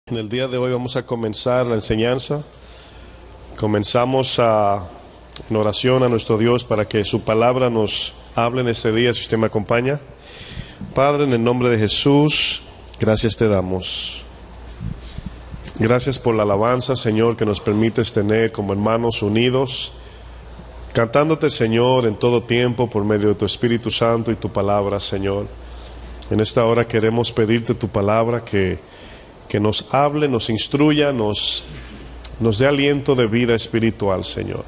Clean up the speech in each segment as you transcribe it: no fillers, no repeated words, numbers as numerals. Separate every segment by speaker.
Speaker 1: En el día de hoy vamos a comenzar la enseñanza. Comenzamos en oración a nuestro Dios para que su palabra nos hable en este día, si usted me acompaña. Padre, en el nombre de Jesús, gracias te damos. Gracias por la alabanza, Señor, que nos permites tener como hermanos unidos, cantándote, Señor, en todo tiempo por medio de tu Espíritu Santo y tu palabra, Señor. En esta hora queremos pedirte tu palabra que nos hable, nos instruya, nos dé aliento de vida espiritual, Señor.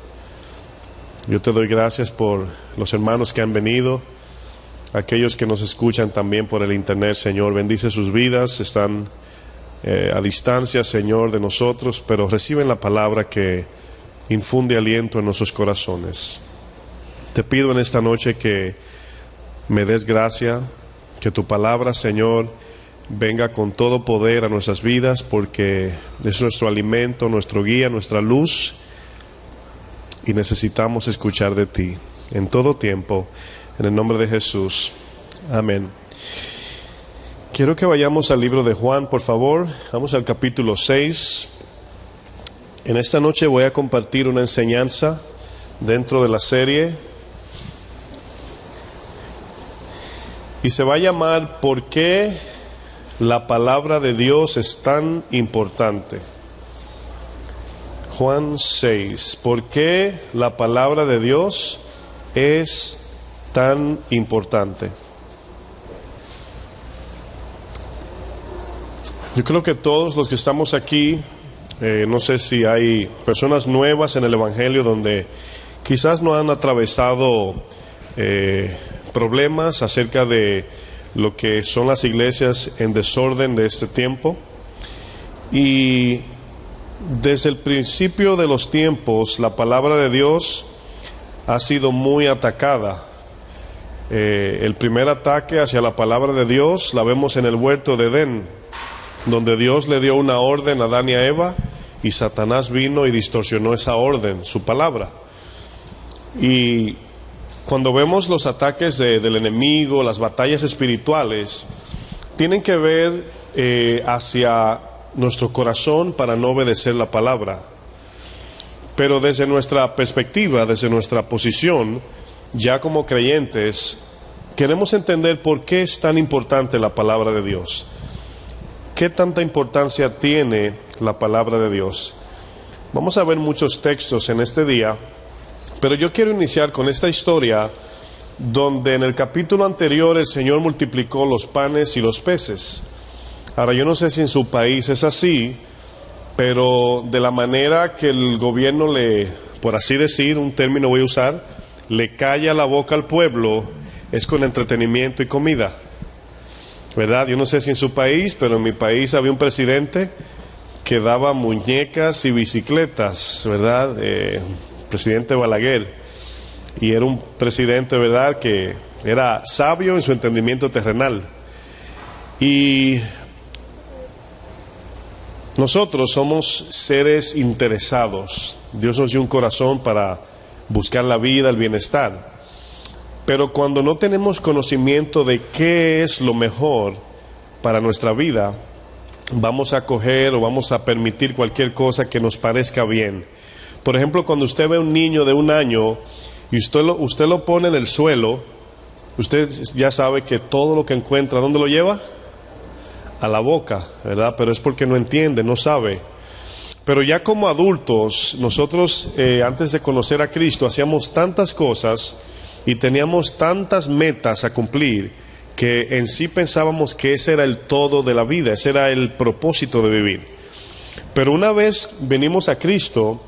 Speaker 1: Yo te doy gracias por los hermanos que han venido, aquellos que nos escuchan también por el internet, Señor. Bendice sus vidas, están a distancia, Señor, de nosotros, pero reciben la palabra que infunde aliento en nuestros corazones. Te pido en esta noche que me des gracia, que tu palabra, Señor, venga con todo poder a nuestras vidas, porque es nuestro alimento, nuestro guía, nuestra luz, y necesitamos escuchar de ti en todo tiempo, en el nombre de Jesús. Amén. Quiero que vayamos al libro de Juan, por favor. Vamos al capítulo 6. En esta noche voy a compartir una enseñanza dentro de la serie, y se va a llamar ¿Por qué la palabra de Dios es tan importante? Juan 6. ¿Por qué la palabra de Dios es tan importante? Yo creo que todos los que estamos aquí, no sé si hay personas nuevas en el Evangelio donde quizás no han atravesado problemas acerca de lo que son las iglesias en desorden de este tiempo. Y desde el principio de los tiempos la palabra de Dios ha sido muy atacada. El primer ataque hacia la palabra de Dios la vemos en el huerto de Edén, donde Dios le dio una orden a Adán y a Eva, y Satanás vino y distorsionó esa orden, su palabra. Y cuando vemos los ataques del enemigo, las batallas espirituales, tienen que ver hacia nuestro corazón para no obedecer la palabra. Pero desde nuestra perspectiva, desde nuestra posición, ya como creyentes, queremos entender por qué es tan importante la palabra de Dios. ¿Qué tanta importancia tiene la palabra de Dios? Vamos a ver muchos textos en este día, pero yo quiero iniciar con esta historia donde en el capítulo anterior el Señor multiplicó los panes y los peces. Ahora, yo no sé si en su país es así, pero de la manera que el gobierno por así decir, un término voy a usar, le calla la boca al pueblo, es con entretenimiento y comida, ¿verdad? Yo no sé si en su país, pero en mi país había un presidente que daba muñecas y bicicletas, ¿verdad? Presidente Balaguer, y era un presidente, ¿verdad?, que era sabio en su entendimiento terrenal. Y nosotros somos seres interesados. Dios nos dio un corazón para buscar la vida, el bienestar, pero cuando no tenemos conocimiento de qué es lo mejor para nuestra vida, vamos a coger o vamos a permitir cualquier cosa que nos parezca bien. Por ejemplo, cuando usted ve a un niño de 1 año y usted lo pone en el suelo, usted ya sabe que todo lo que encuentra, ¿dónde lo lleva? A la boca, ¿verdad? Pero es porque no entiende, no sabe. Pero ya como adultos, nosotros antes de conocer a Cristo hacíamos tantas cosas y teníamos tantas metas a cumplir que en sí pensábamos que ese era el todo de la vida, ese era el propósito de vivir. Pero una vez venimos a Cristo,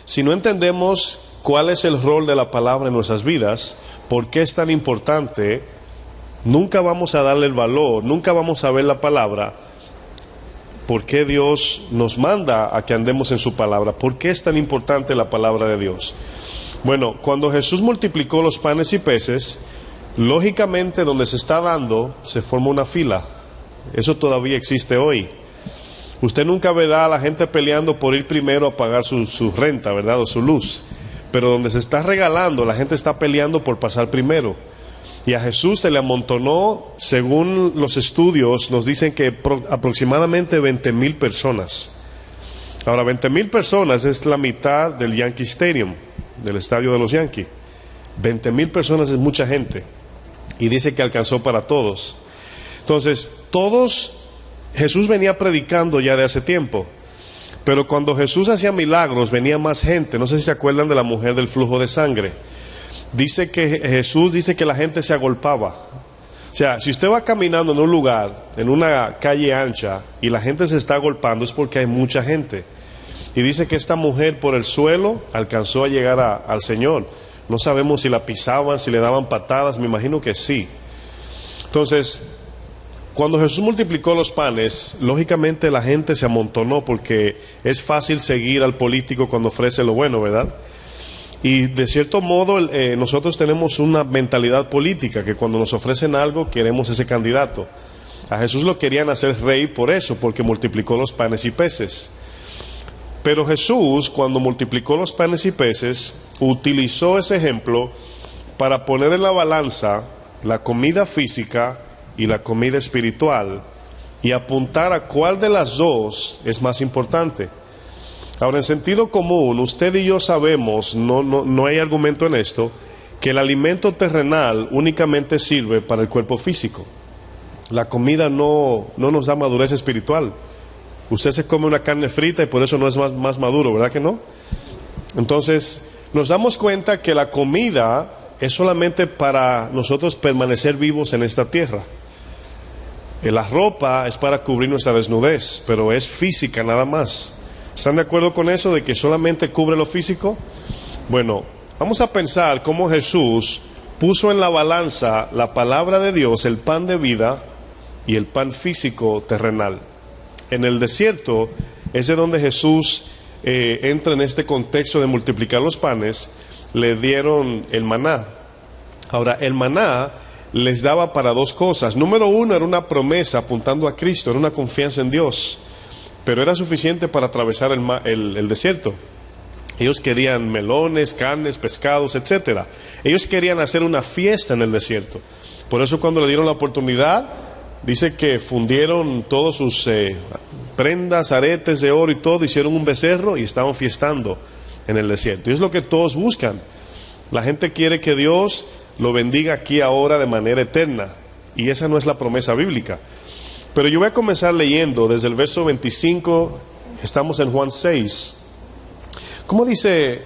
Speaker 1: si no entendemos cuál es el rol de la palabra en nuestras vidas, por qué es tan importante, nunca vamos a darle el valor, nunca vamos a ver la palabra, por qué Dios nos manda a que andemos en su palabra, por qué es tan importante la palabra de Dios. Bueno, cuando Jesús multiplicó los panes y peces, lógicamente donde se está dando, se forma una fila. Eso todavía existe hoy. Usted nunca verá a la gente peleando por ir primero a pagar su renta, ¿verdad?, o su luz. Pero donde se está regalando, la gente está peleando por pasar primero. Y a Jesús se le amontonó, según los estudios, nos dicen que aproximadamente 20,000 personas. Ahora, 20,000 personas es la mitad del Yankee Stadium, del estadio de los Yankees. 20,000 personas es mucha gente. Y dice que alcanzó para todos. Entonces, Jesús venía predicando ya de hace tiempo. Pero cuando Jesús hacía milagros, venía más gente. No sé si se acuerdan de la mujer del flujo de sangre. Jesús dice que la gente se agolpaba. O sea, si usted va caminando en un lugar, en una calle ancha, y la gente se está agolpando, es porque hay mucha gente. Y dice que esta mujer por el suelo alcanzó a llegar al Señor. No sabemos si la pisaban, si le daban patadas, me imagino que sí. Entonces, cuando Jesús multiplicó los panes, lógicamente la gente se amontonó, porque es fácil seguir al político cuando ofrece lo bueno, ¿verdad? Y de cierto modo nosotros tenemos una mentalidad política, que cuando nos ofrecen algo queremos ese candidato. A Jesús lo querían hacer rey por eso, porque multiplicó los panes y peces. Pero Jesús, cuando multiplicó los panes y peces, utilizó ese ejemplo para poner en la balanza la comida física y la comida espiritual, y apuntar a cuál de las dos es más importante. Ahora, en sentido común, usted y yo sabemos, no hay argumento en esto, que el alimento terrenal únicamente sirve para el cuerpo físico. La comida no nos da madurez espiritual. Usted se come una carne frita y por eso no es más maduro, ¿verdad que no? Entonces, nos damos cuenta que la comida es solamente para nosotros permanecer vivos en esta tierra. La ropa es para cubrir nuestra desnudez, pero es física nada más. ¿Están de acuerdo con eso de que solamente cubre lo físico? Bueno, vamos a pensar cómo Jesús puso en la balanza la palabra de Dios, el pan de vida y el pan físico terrenal. En el desierto es de donde Jesús entra en este contexto de multiplicar los panes. Le dieron el maná. Ahora, el maná les daba para dos cosas. Número uno, era una promesa apuntando a Cristo, era una confianza en Dios. Pero era suficiente para atravesar el desierto. Ellos querían melones, carnes, pescados, etcétera. Ellos querían hacer una fiesta en el desierto. Por eso cuando le dieron la oportunidad, dice que fundieron todos sus prendas, aretes de oro y todo, hicieron un becerro y estaban fiestando en el desierto. Y es lo que todos buscan. La gente quiere que Dios lo bendiga aquí ahora de manera eterna. Y esa no es la promesa bíblica. Pero yo voy a comenzar leyendo desde el verso 25, estamos en Juan 6. ¿Cómo dice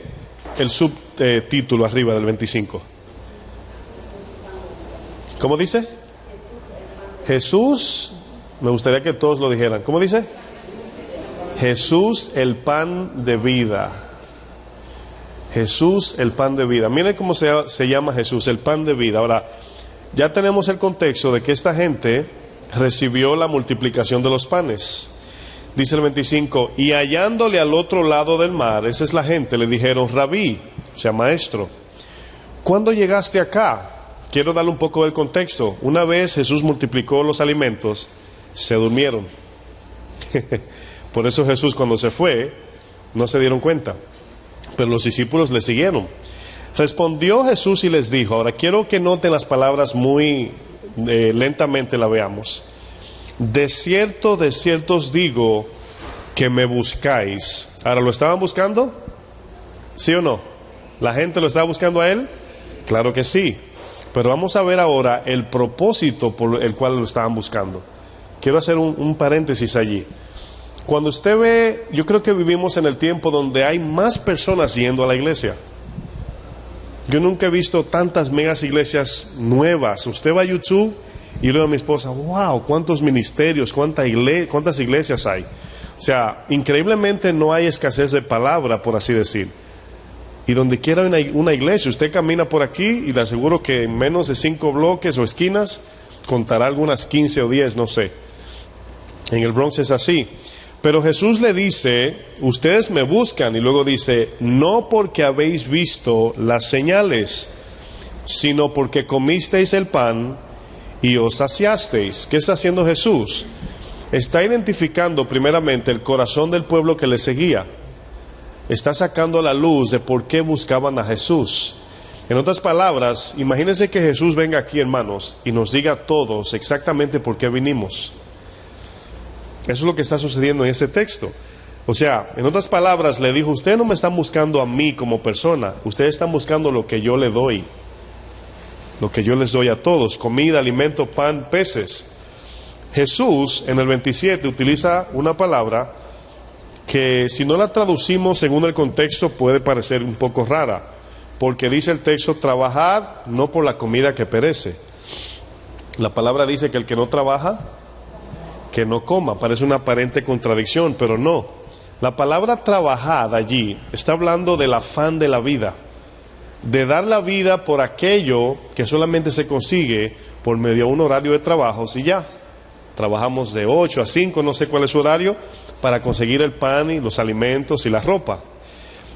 Speaker 1: el subtítulo arriba del 25? ¿Cómo dice? Jesús, me gustaría que todos lo dijeran. ¿Cómo dice? Jesús el pan de vida. Jesús el pan de vida. Miren cómo se llama Jesús, el pan de vida. Ahora, ya tenemos el contexto de que esta gente recibió la multiplicación de los panes. Dice el 25, y hallándole al otro lado del mar, esa es la gente, le dijeron, Rabí, o sea, maestro, ¿cuándo llegaste acá? Quiero darle un poco del contexto. Una vez Jesús multiplicó los alimentos, se durmieron. Por eso Jesús cuando se fue, no se dieron cuenta, pero los discípulos le siguieron. Respondió Jesús y les dijo, ahora quiero que noten las palabras muy lentamente la veamos. De cierto os digo que me buscáis. Ahora, ¿lo estaban buscando? ¿Sí o no? ¿La gente lo estaba buscando a él? Claro que sí. Pero vamos a ver ahora el propósito por el cual lo estaban buscando. Quiero hacer un paréntesis allí. Cuando usted ve, yo creo que vivimos en el tiempo donde hay más personas yendo a la iglesia. Yo nunca he visto tantas megas iglesias nuevas. Usted va a YouTube y luego a mi esposa, wow, cuántos ministerios, cuántas iglesias hay. O sea, increíblemente no hay escasez de palabra, por así decir. Y donde quiera una iglesia, usted camina por aquí y le aseguro que en menos de 5 bloques o esquinas contará algunas 15 o 10, no sé. En el Bronx es así. Pero Jesús le dice, ustedes me buscan, y luego dice, no porque habéis visto las señales, sino porque comisteis el pan y os saciasteis. ¿Qué está haciendo Jesús? Está identificando primeramente el corazón del pueblo que le seguía. Está sacando a la luz de por qué buscaban a Jesús. En otras palabras, imagínense que Jesús venga aquí, hermanos, y nos diga a todos exactamente por qué vinimos. Eso es lo que está sucediendo en ese texto. O sea, en otras palabras, le dijo, ustedes no me están buscando a mí como persona, ustedes están buscando lo que yo le doy, lo que yo les doy a todos, comida, alimento, pan, peces. Jesús en el 27 utiliza una palabra que si no la traducimos según el contexto puede parecer un poco rara, porque dice el texto, trabajar no por la comida que perece. La palabra dice que el que no trabaja, que no coma. Parece una aparente contradicción, pero no. La palabra trabajar allí está hablando del afán de la vida, de dar la vida por aquello que solamente se consigue por medio de un horario de trabajos y ya. Trabajamos de 8 a 5, no sé cuál es su horario, para conseguir el pan y los alimentos y la ropa.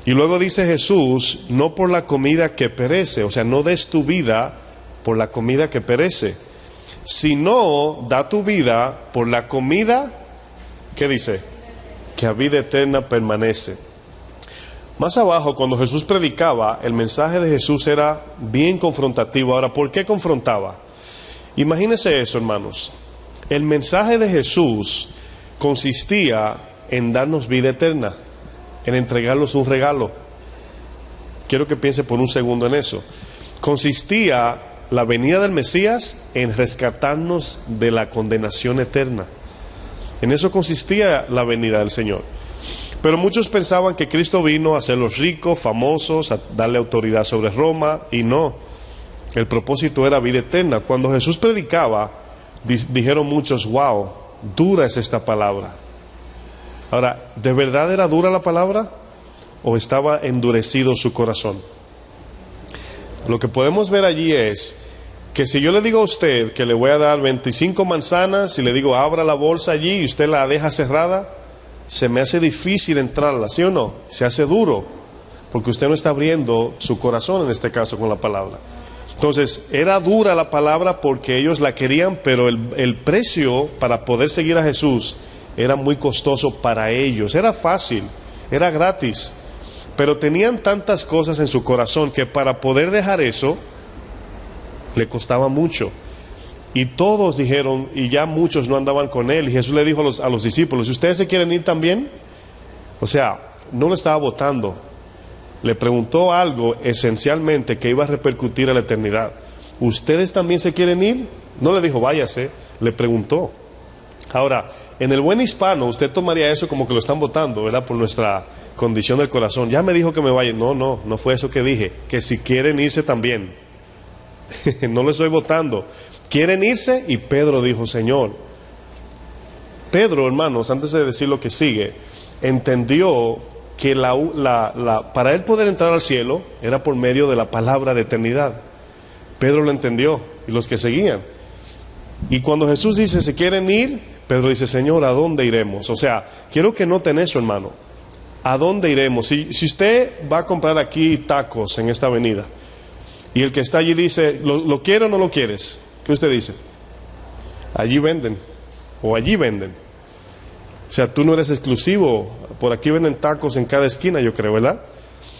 Speaker 1: Y luego dice Jesús, no por la comida que perece, o sea, no des tu vida por la comida que perece, sino da tu vida por la comida, ¿qué dice? Que a vida eterna permanece. Más abajo, cuando Jesús predicaba, el mensaje de Jesús era bien confrontativo. Ahora, ¿por qué confrontaba? Imagínense eso, hermanos. El mensaje de Jesús consistía en darnos vida eterna, en entregarnos un regalo. Quiero que piense por un segundo en eso. Consistía la venida del Mesías en rescatarnos de la condenación eterna. En eso consistía la venida del Señor. Pero muchos pensaban que Cristo vino a hacerlos ricos, famosos, a darle autoridad sobre Roma, y no. El propósito era vida eterna. Cuando Jesús predicaba, dijeron muchos, wow, dura es esta palabra. Ahora, ¿de verdad era dura la palabra? ¿O estaba endurecido su corazón? Lo que podemos ver allí es que si yo le digo a usted que le voy a dar 25 manzanas y le digo abra la bolsa allí y usted la deja cerrada, se me hace difícil entrarla, ¿sí o no? Se hace duro, porque usted no está abriendo su corazón en este caso con la palabra. Entonces, era dura la palabra porque ellos la querían, pero el precio para poder seguir a Jesús era muy costoso para ellos. Era fácil, era gratis, pero tenían tantas cosas en su corazón que para poder dejar eso le costaba mucho. Y todos dijeron, y ya muchos no andaban con él, y Jesús le dijo a los discípulos, ¿y ustedes se quieren ir también? O sea, no lo estaba votando, le preguntó algo esencialmente que iba a repercutir a la eternidad. ¿Ustedes también se quieren ir? No le dijo váyase, le preguntó. Ahora, en el buen hispano usted tomaría eso como que lo están votando, ¿verdad? Por nuestra condición del corazón. Ya me dijo que me vaya. No fue eso que dije, que si quieren irse también. No lo estoy votando. Quieren irse, y Pedro dijo, Señor. Pedro, hermanos, antes de decir lo que sigue, entendió que para él poder entrar al cielo era por medio de la palabra de eternidad. Pedro lo entendió, y los que seguían. Y cuando Jesús dice, ¿se quieren ir? Pedro dice, Señor, ¿a dónde iremos? O sea, quiero que noten eso, hermano. ¿A dónde iremos? Si usted va a comprar aquí tacos en esta avenida, y el que está allí dice, ¿lo quiere o no lo quieres? ¿Qué usted dice? Allí venden, o allí venden. O sea, tú no eres exclusivo, por aquí venden tacos en cada esquina, yo creo, ¿verdad?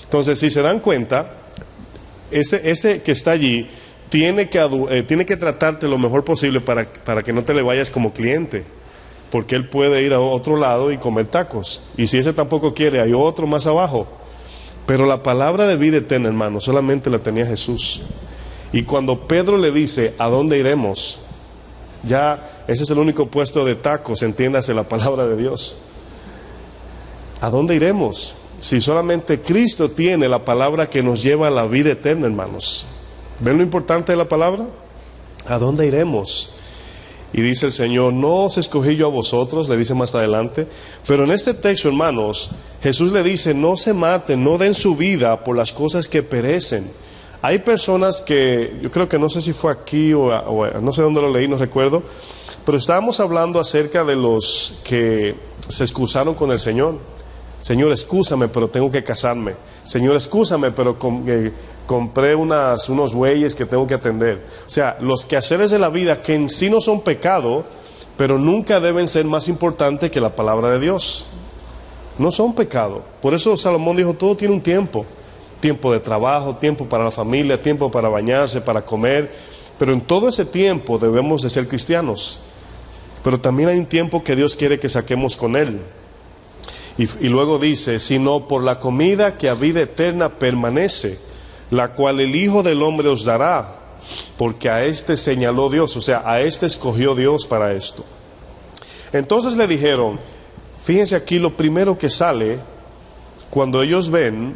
Speaker 1: Entonces, si se dan cuenta, ese que está allí tiene que tratarte lo mejor posible para que no te le vayas como cliente, porque él puede ir a otro lado y comer tacos, y si ese tampoco quiere, hay otro más abajo. Pero la palabra de vida eterna, hermano, solamente la tenía Jesús. Y cuando Pedro le dice, ¿a dónde iremos? Ya ese es el único puesto de tacos, entiéndase la palabra de Dios. ¿A dónde iremos? Si solamente Cristo tiene la palabra que nos lleva a la vida eterna, hermanos. ¿Ven lo importante de la palabra? ¿A dónde iremos? Y dice el Señor, no os escogí yo a vosotros, le dice más adelante. Pero en este texto, hermanos, Jesús le dice, no se maten, no den su vida por las cosas que perecen. Hay personas que, yo creo que no sé si fue aquí o no sé dónde lo leí, no recuerdo, pero estábamos hablando acerca de los que se excusaron con el Señor. Señor, excúsame, pero tengo que casarme. Señor, excúsame, pero compré unos bueyes que tengo que atender. O sea, los quehaceres de la vida que en sí no son pecado, pero nunca deben ser más importantes que la palabra de Dios. No son pecado. Por eso Salomón dijo, todo tiene un tiempo. tiempo de trabajo, tiempo para la familia, tiempo para bañarse, para comer, pero en todo ese tiempo debemos de ser cristianos. Pero también hay un tiempo que Dios quiere que saquemos con Él. Y luego dice, sino por la comida que a vida eterna permanece, la cual el Hijo del Hombre os dará, porque a este señaló Dios, o sea, a este escogió Dios para esto. Entonces le dijeron, fíjense aquí lo primero que sale cuando ellos ven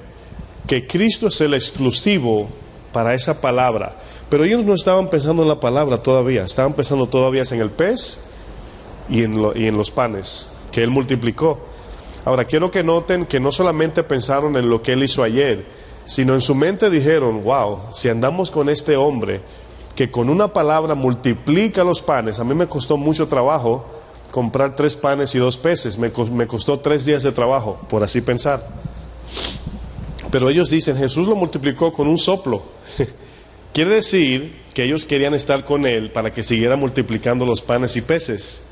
Speaker 1: que Cristo es el exclusivo para esa palabra. Pero ellos no estaban pensando en la palabra todavía, estaban pensando todavía en el pez y en los panes que Él multiplicó. Ahora quiero que noten que no solamente pensaron en lo que Él hizo ayer, sino en su mente dijeron, wow, si andamos con este hombre que con una palabra multiplica los panes. A mí me costó mucho trabajo comprar 3 panes y 2 peces, me costó 3 días de trabajo, por así pensar. Pero ellos dicen, Jesús lo multiplicó con un soplo. Quiere decir que ellos querían estar con Él para que siguiera multiplicando los panes y peces.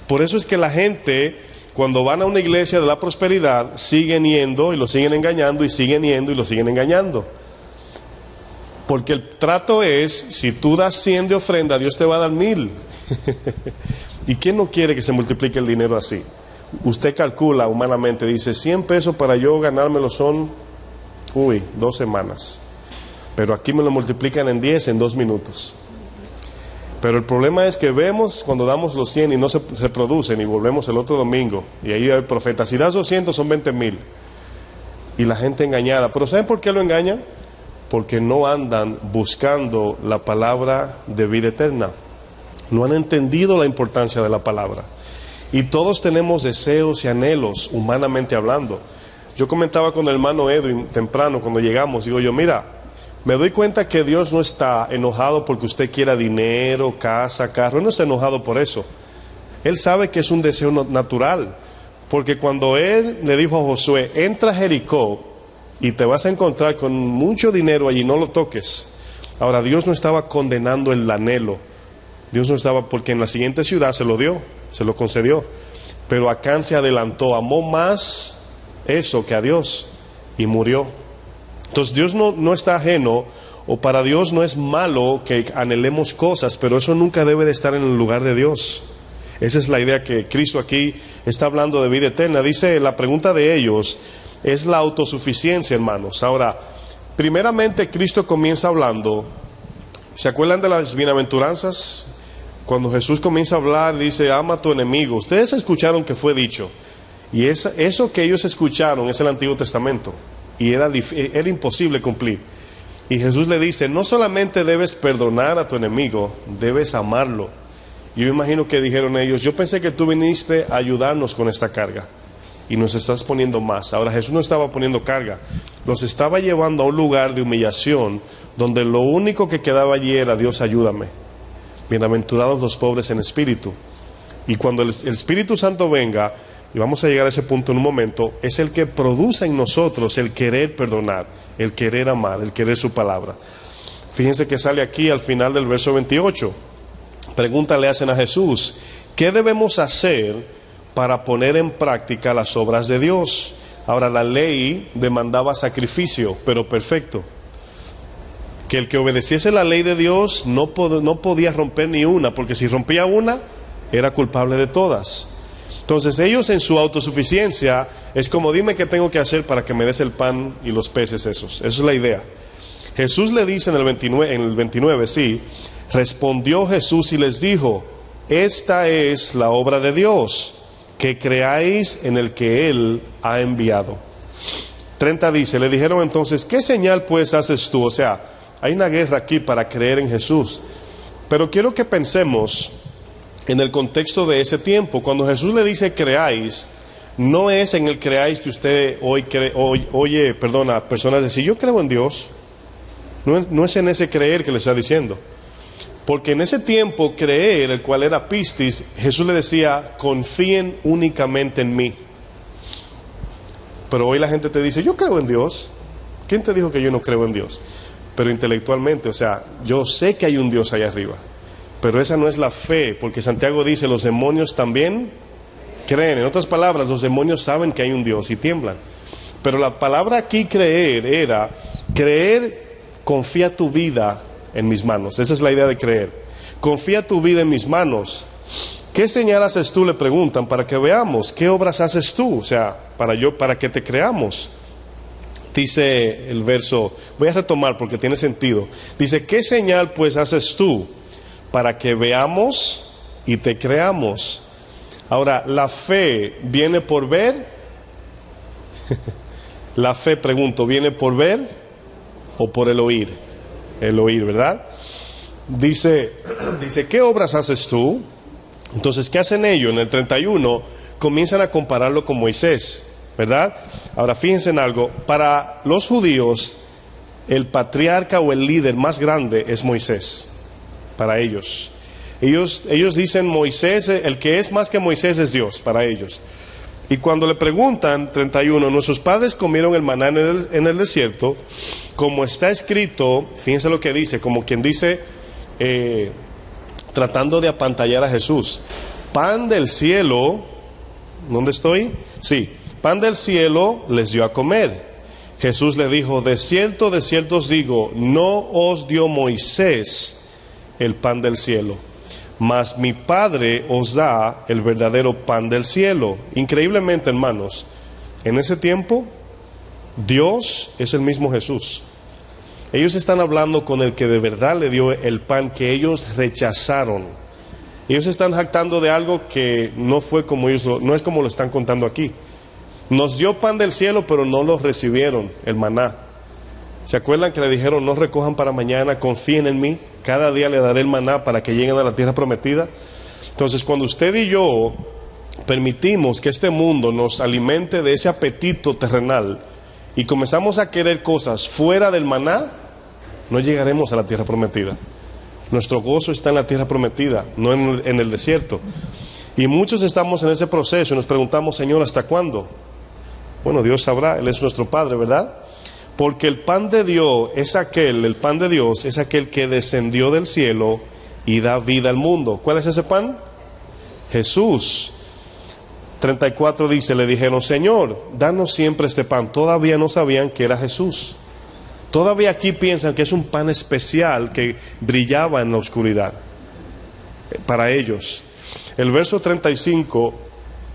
Speaker 1: Por eso es que la gente, cuando van a una iglesia de la prosperidad, siguen yendo y lo siguen engañando, y siguen yendo y lo siguen engañando. Porque el trato es, si tú das 100 de ofrenda, Dios te va a dar 1000. ¿Y quién no quiere que se multiplique el dinero así? Usted calcula humanamente, dice, 100 pesos para yo ganármelo son, 2 semanas. Pero aquí me lo multiplican en 10 en 2 minutos. Pero el problema es que vemos cuando damos los 100 y no se producen, y volvemos el otro domingo, y ahí el profeta, si das 200 son 20,000. Y la gente engañada. ¿Pero saben por qué lo engañan? Porque no andan buscando la palabra de vida eterna. No han entendido la importancia de la palabra. Y todos tenemos deseos y anhelos, humanamente hablando. Yo comentaba con el hermano Edwin temprano cuando llegamos, digo yo, mira, me doy cuenta que Dios no está enojado porque usted quiera dinero, casa, carro. Él no está enojado por eso. Él sabe que es un deseo natural. Porque cuando Él le dijo a Josué, entra a Jericó y te vas a encontrar con mucho dinero allí, no lo toques. Ahora, Dios no estaba condenando el anhelo. Dios no estaba, porque en la siguiente ciudad se lo dio, se lo concedió. Pero Acán se adelantó, amó más eso que a Dios y murió. Entonces Dios no está ajeno, o para Dios no es malo que anhelemos cosas, pero eso nunca debe de estar en el lugar de Dios. Esa es la idea que Cristo aquí está hablando de vida eterna. Dice, la pregunta de ellos es la autosuficiencia, hermanos. Ahora, primeramente Cristo comienza hablando, ¿se acuerdan de las bienaventuranzas? Cuando Jesús comienza a hablar, dice, ama a tu enemigo. Ustedes escucharon que fue dicho, y eso que ellos escucharon es el Antiguo Testamento. Y era imposible cumplir. Y Jesús le dice, no solamente debes perdonar a tu enemigo, debes amarlo. Y yo imagino que dijeron ellos, yo pensé que tú viniste a ayudarnos con esta carga y nos estás poniendo más. Ahora Jesús no estaba poniendo carga, los estaba llevando a un lugar de humillación donde lo único que quedaba allí era, Dios, ayúdame. Bienaventurados los pobres en espíritu. Y cuando el Espíritu Santo venga, y vamos a llegar a ese punto en un momento, es el que produce en nosotros el querer perdonar, el querer amar, el querer su palabra. Fíjense que sale aquí al final del verso 28. Pregunta le hacen a Jesús, ¿qué debemos hacer para poner en práctica las obras de Dios? Ahora, la ley demandaba sacrificio, pero perfecto. Que el que obedeciese la ley de Dios no podía romper ni una, porque si rompía una, era culpable de todas. Entonces ellos en su autosuficiencia es como, dime qué tengo que hacer para que me des el pan y los peces esos. Esa es la idea. Jesús le dice en el 29, sí, respondió Jesús y les dijo, esta es la obra de Dios, que creáis en el que Él ha enviado. 30 dice, le dijeron entonces, ¿qué señal pues haces tú? O sea, hay una guerra aquí para creer en Jesús. Pero quiero que pensemos en el contexto de ese tiempo. Cuando Jesús le dice creáis, no es en el creáis que usted oye personas decir, yo creo en Dios. No es en ese creer que le está diciendo. Porque en ese tiempo creer, el cual era pistis, Jesús le decía, confíen únicamente en mí. Pero hoy la gente te dice, yo creo en Dios. ¿Quién te dijo que yo no creo en Dios? Pero intelectualmente, o sea, yo sé que hay un Dios allá arriba. Pero esa no es la fe, porque Santiago dice, los demonios también creen. En otras palabras, los demonios saben que hay un Dios y tiemblan. Pero la palabra aquí creer era, creer, confía tu vida en mis manos. Esa es la idea de creer. Confía tu vida en mis manos. ¿Qué señal haces tú? Le preguntan, para que veamos. ¿Qué obras haces tú? O sea, para que te creamos. Dice el verso, voy a retomar porque tiene sentido. Dice, ¿qué señal pues haces tú? Para que veamos y te creamos. Ahora, ¿la fe viene por ver? La fe, pregunto, ¿viene por ver o por el oír? El oír, ¿verdad? Dice, ¿qué obras haces tú? Entonces, ¿qué hacen ellos? En el 31 comienzan a compararlo con Moisés, ¿verdad? Ahora, fíjense en algo. Para los judíos, el patriarca o el líder más grande es Moisés. Para ellos. Ellos dicen Moisés, el que es más que Moisés es Dios, para ellos. Y cuando le preguntan, 31, nuestros padres comieron el maná en el desierto, como está escrito, fíjense lo que dice, como quien dice, tratando de apantallar a Jesús, pan del cielo, ¿dónde estoy? Sí, pan del cielo les dio a comer. Jesús le dijo, de cierto os digo, no os dio Moisés el pan del cielo, mas mi Padre os da el verdadero pan del cielo. Increíblemente, hermanos, en ese tiempo, Dios es el mismo Jesús. Ellos están hablando con el que de verdad le dio el pan que ellos rechazaron. Ellos están jactando de algo que no fue como ellos, no es como lo están contando aquí. Nos dio pan del cielo, pero no lo recibieron, el maná. ¿Se acuerdan que le dijeron, no recojan para mañana, confíen en mí, cada día le daré el maná para que lleguen a la tierra prometida? Entonces, cuando usted y yo permitimos que este mundo nos alimente de ese apetito terrenal y comenzamos a querer cosas fuera del maná, no llegaremos a la tierra prometida. Nuestro gozo está en la tierra prometida, no en el desierto. Y muchos estamos en ese proceso y nos preguntamos, Señor, ¿hasta cuándo? Bueno, Dios sabrá, Él es nuestro Padre, ¿verdad? Porque el pan de Dios el pan de Dios es aquel que descendió del cielo y da vida al mundo. ¿Cuál es ese pan? Jesús. 34 dice, le dijeron, Señor, danos siempre este pan. Todavía no sabían que era Jesús. Todavía aquí piensan que es un pan especial que brillaba en la oscuridad. Para ellos. El verso 35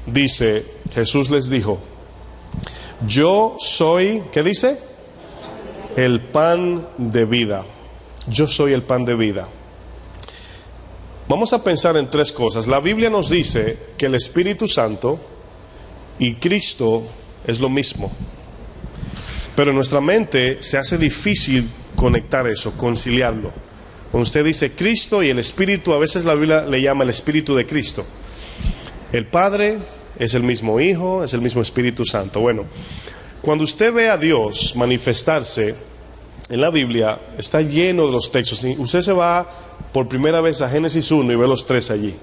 Speaker 1: dice, Jesús les dijo, yo soy, ¿qué dice? El pan de vida. Yo soy el pan de vida. Vamos a pensar en tres cosas. La Biblia nos dice que el Espíritu Santo y Cristo es lo mismo. Pero en nuestra mente se hace difícil conectar eso, conciliarlo. Cuando usted dice Cristo y el Espíritu, a veces la Biblia le llama el Espíritu de Cristo. El Padre es el mismo Hijo, es el mismo Espíritu Santo. Bueno, cuando usted ve a Dios manifestarse en la Biblia, está lleno de los textos. Usted se va por primera vez a Génesis 1 y ve los tres allí.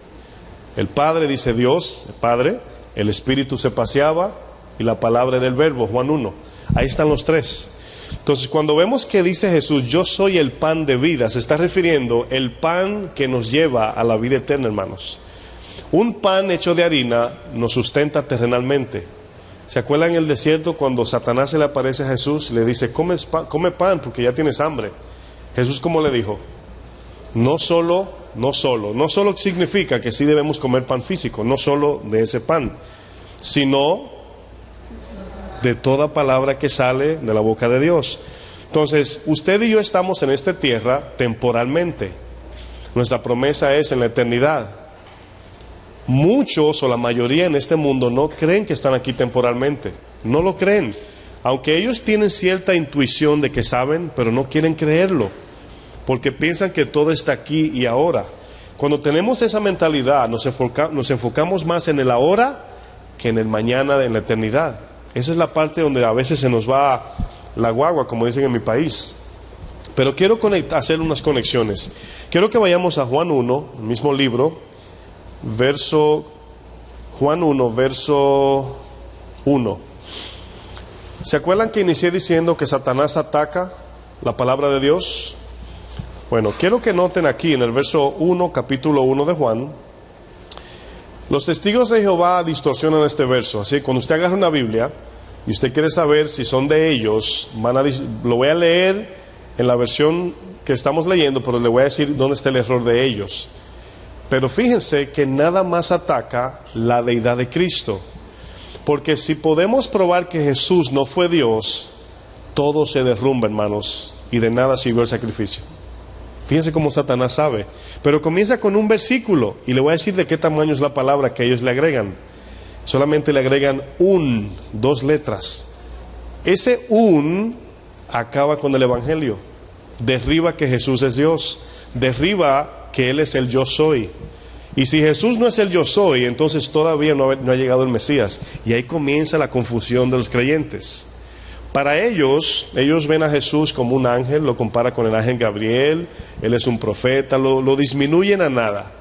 Speaker 1: El Padre dice Dios, el Padre, el Espíritu se paseaba y la palabra era el verbo, Juan 1. Ahí están los tres. Entonces, cuando vemos que dice Jesús, yo soy el pan de vida, se está refiriendo el pan que nos lleva a la vida eterna, hermanos. Un pan hecho de harina nos sustenta terrenalmente. ¿Se acuerdan en el desierto cuando Satanás se le aparece a Jesús y le dice, come pan porque ya tienes hambre? Jesús, ¿cómo le dijo? No solo significa que sí debemos comer pan físico, no solo de ese pan, sino de toda palabra que sale de la boca de Dios. Entonces, usted y yo estamos en esta tierra temporalmente. Nuestra promesa es en la eternidad. Muchos o la mayoría en este mundo no creen que están aquí temporalmente. No lo creen. Aunque ellos tienen cierta intuición de que saben, pero no quieren creerlo. Porque piensan que todo está aquí y ahora. Cuando tenemos esa mentalidad, nos enfocamos más en el ahora que en el mañana, en la eternidad. Esa es la parte donde a veces se nos va la guagua, como dicen en mi país. Pero quiero hacer unas conexiones. Quiero que vayamos a Juan 1, el mismo libro, Juan 1, verso 1. ¿Se acuerdan que inicié diciendo que Satanás ataca la palabra de Dios? Bueno, quiero que noten aquí en el verso 1, capítulo 1 de Juan. Los testigos de Jehová distorsionan este verso. Así que cuando usted agarra una Biblia, y usted quiere saber si son de ellos, lo voy a leer en la versión que estamos leyendo, pero le voy a decir dónde está el error de ellos. Pero fíjense que nada más ataca la deidad de Cristo, porque si podemos probar que Jesús no fue Dios, todo se derrumba, hermanos, y de nada sirvió el sacrificio. Fíjense cómo Satanás sabe. Pero comienza con un versículo, y le voy a decir de qué tamaño es la palabra que ellos le agregan. Solamente le agregan dos letras. Ese acaba con el Evangelio. Derriba que Jesús es Dios. Derriba que Él es el yo soy. Y si Jesús no es el yo soy, entonces todavía no ha llegado el Mesías. Y ahí comienza la confusión de los creyentes. Para ellos ven a Jesús como un ángel, lo compara con el ángel Gabriel, Él es un profeta, lo disminuyen a nada.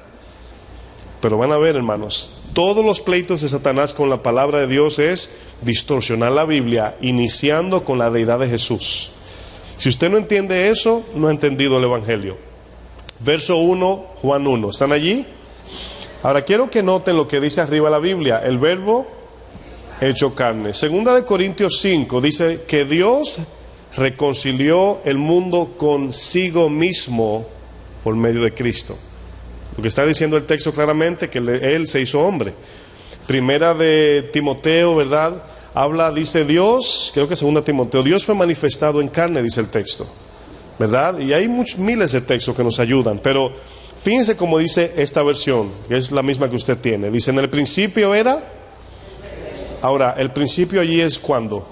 Speaker 1: Pero van a ver, hermanos, todos los pleitos de Satanás con la palabra de Dios es distorsionar la Biblia, iniciando con la deidad de Jesús. Si usted no entiende eso, no ha entendido el Evangelio. Verso 1, Juan 1, ¿están allí? Ahora quiero que noten lo que dice arriba la Biblia, el verbo hecho carne. Segunda de Corintios 5 dice que Dios reconcilió el mundo consigo mismo por medio de Cristo. Lo que está diciendo el texto claramente, que Él se hizo hombre. Primera de Timoteo, ¿verdad? Dice Dios, creo que segunda Timoteo, Dios fue manifestado en carne, dice el texto, ¿verdad? Y hay miles de textos que nos ayudan, pero fíjense cómo dice esta versión, que es la misma que usted tiene. Dice, en el principio era... Ahora, el principio allí es ¿cuándo?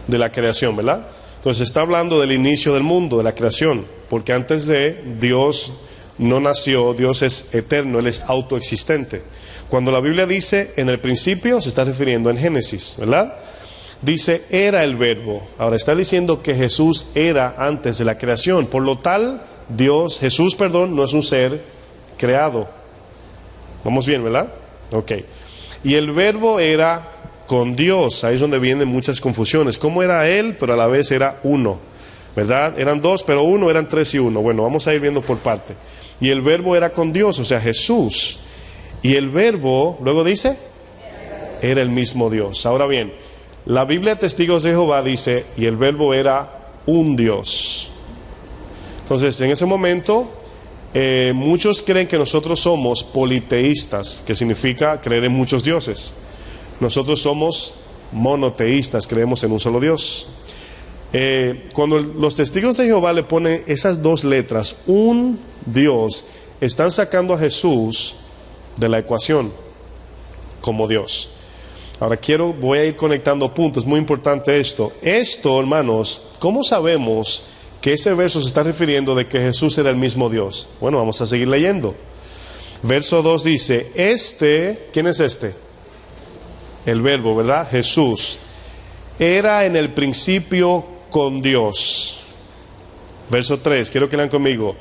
Speaker 1: De la creación, ¿verdad? Entonces está hablando del inicio del mundo, de la creación, porque antes de Dios no nació, Dios es eterno, Él es autoexistente. Cuando la Biblia dice en el principio, se está refiriendo en Génesis, ¿verdad? Dice era el verbo. Ahora está diciendo que Jesús era antes de la creación, por lo tal Jesús, no es un ser creado. ¿Vamos bien, verdad? Ok. Y el verbo era con Dios. Ahí es donde vienen muchas confusiones. ¿Cómo era Él? Pero a la vez era uno, ¿verdad? Eran dos, pero uno, eran tres y uno. Bueno, vamos a ir viendo por parte. Y el verbo era con Dios, o sea, Jesús. Y el verbo, luego dice, era el mismo Dios. Ahora bien, la Biblia de Testigos de Jehová dice, y el verbo era un Dios. Entonces, en ese momento... muchos creen que nosotros somos politeístas, que significa creer en muchos dioses. Nosotros somos monoteístas, creemos en un solo Dios. Cuando los testigos de Jehová le ponen esas dos letras, un Dios, están sacando a Jesús de la ecuación como Dios. Ahora voy a ir conectando puntos, muy importante esto. Esto, hermanos, ¿cómo sabemos que ese verso se está refiriendo de que Jesús era el mismo Dios? Bueno, vamos a seguir leyendo. Verso 2 dice, ¿quién es este? El verbo, ¿verdad? Jesús. Era en el principio con Dios. Verso 3, quiero que lean conmigo.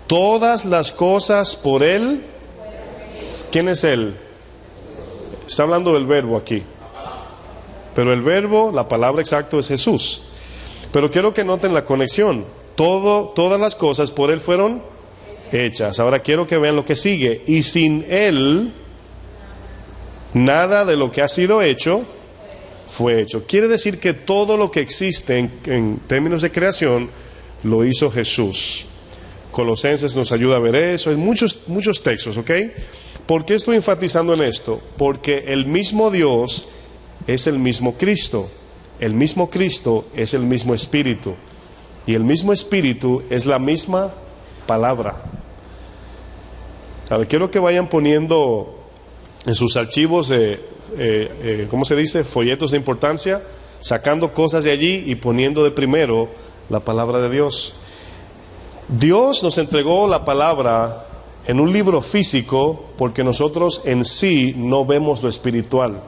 Speaker 1: Todas las cosas por Él. ¿Quién es Él? Está hablando del verbo aquí. Pero el verbo, la palabra exacta es Jesús. Pero quiero que noten la conexión. Todas las cosas por Él fueron hechas. Ahora quiero que vean lo que sigue. Y sin Él, nada de lo que ha sido hecho fue hecho. Quiere decir que todo lo que existe en términos de creación lo hizo Jesús. Colosenses nos ayuda a ver eso. Hay muchos textos, ¿ok? ¿Por qué estoy enfatizando en esto? Porque el mismo Dios es el mismo Cristo. El mismo Cristo es el mismo Espíritu. Y el mismo Espíritu es la misma palabra. Ahora quiero que vayan poniendo en sus archivos ¿cómo se dice? Folletos de importancia, sacando cosas de allí y poniendo de primero la palabra de Dios. Dios nos entregó la palabra en un libro físico porque nosotros en sí no vemos lo espiritual,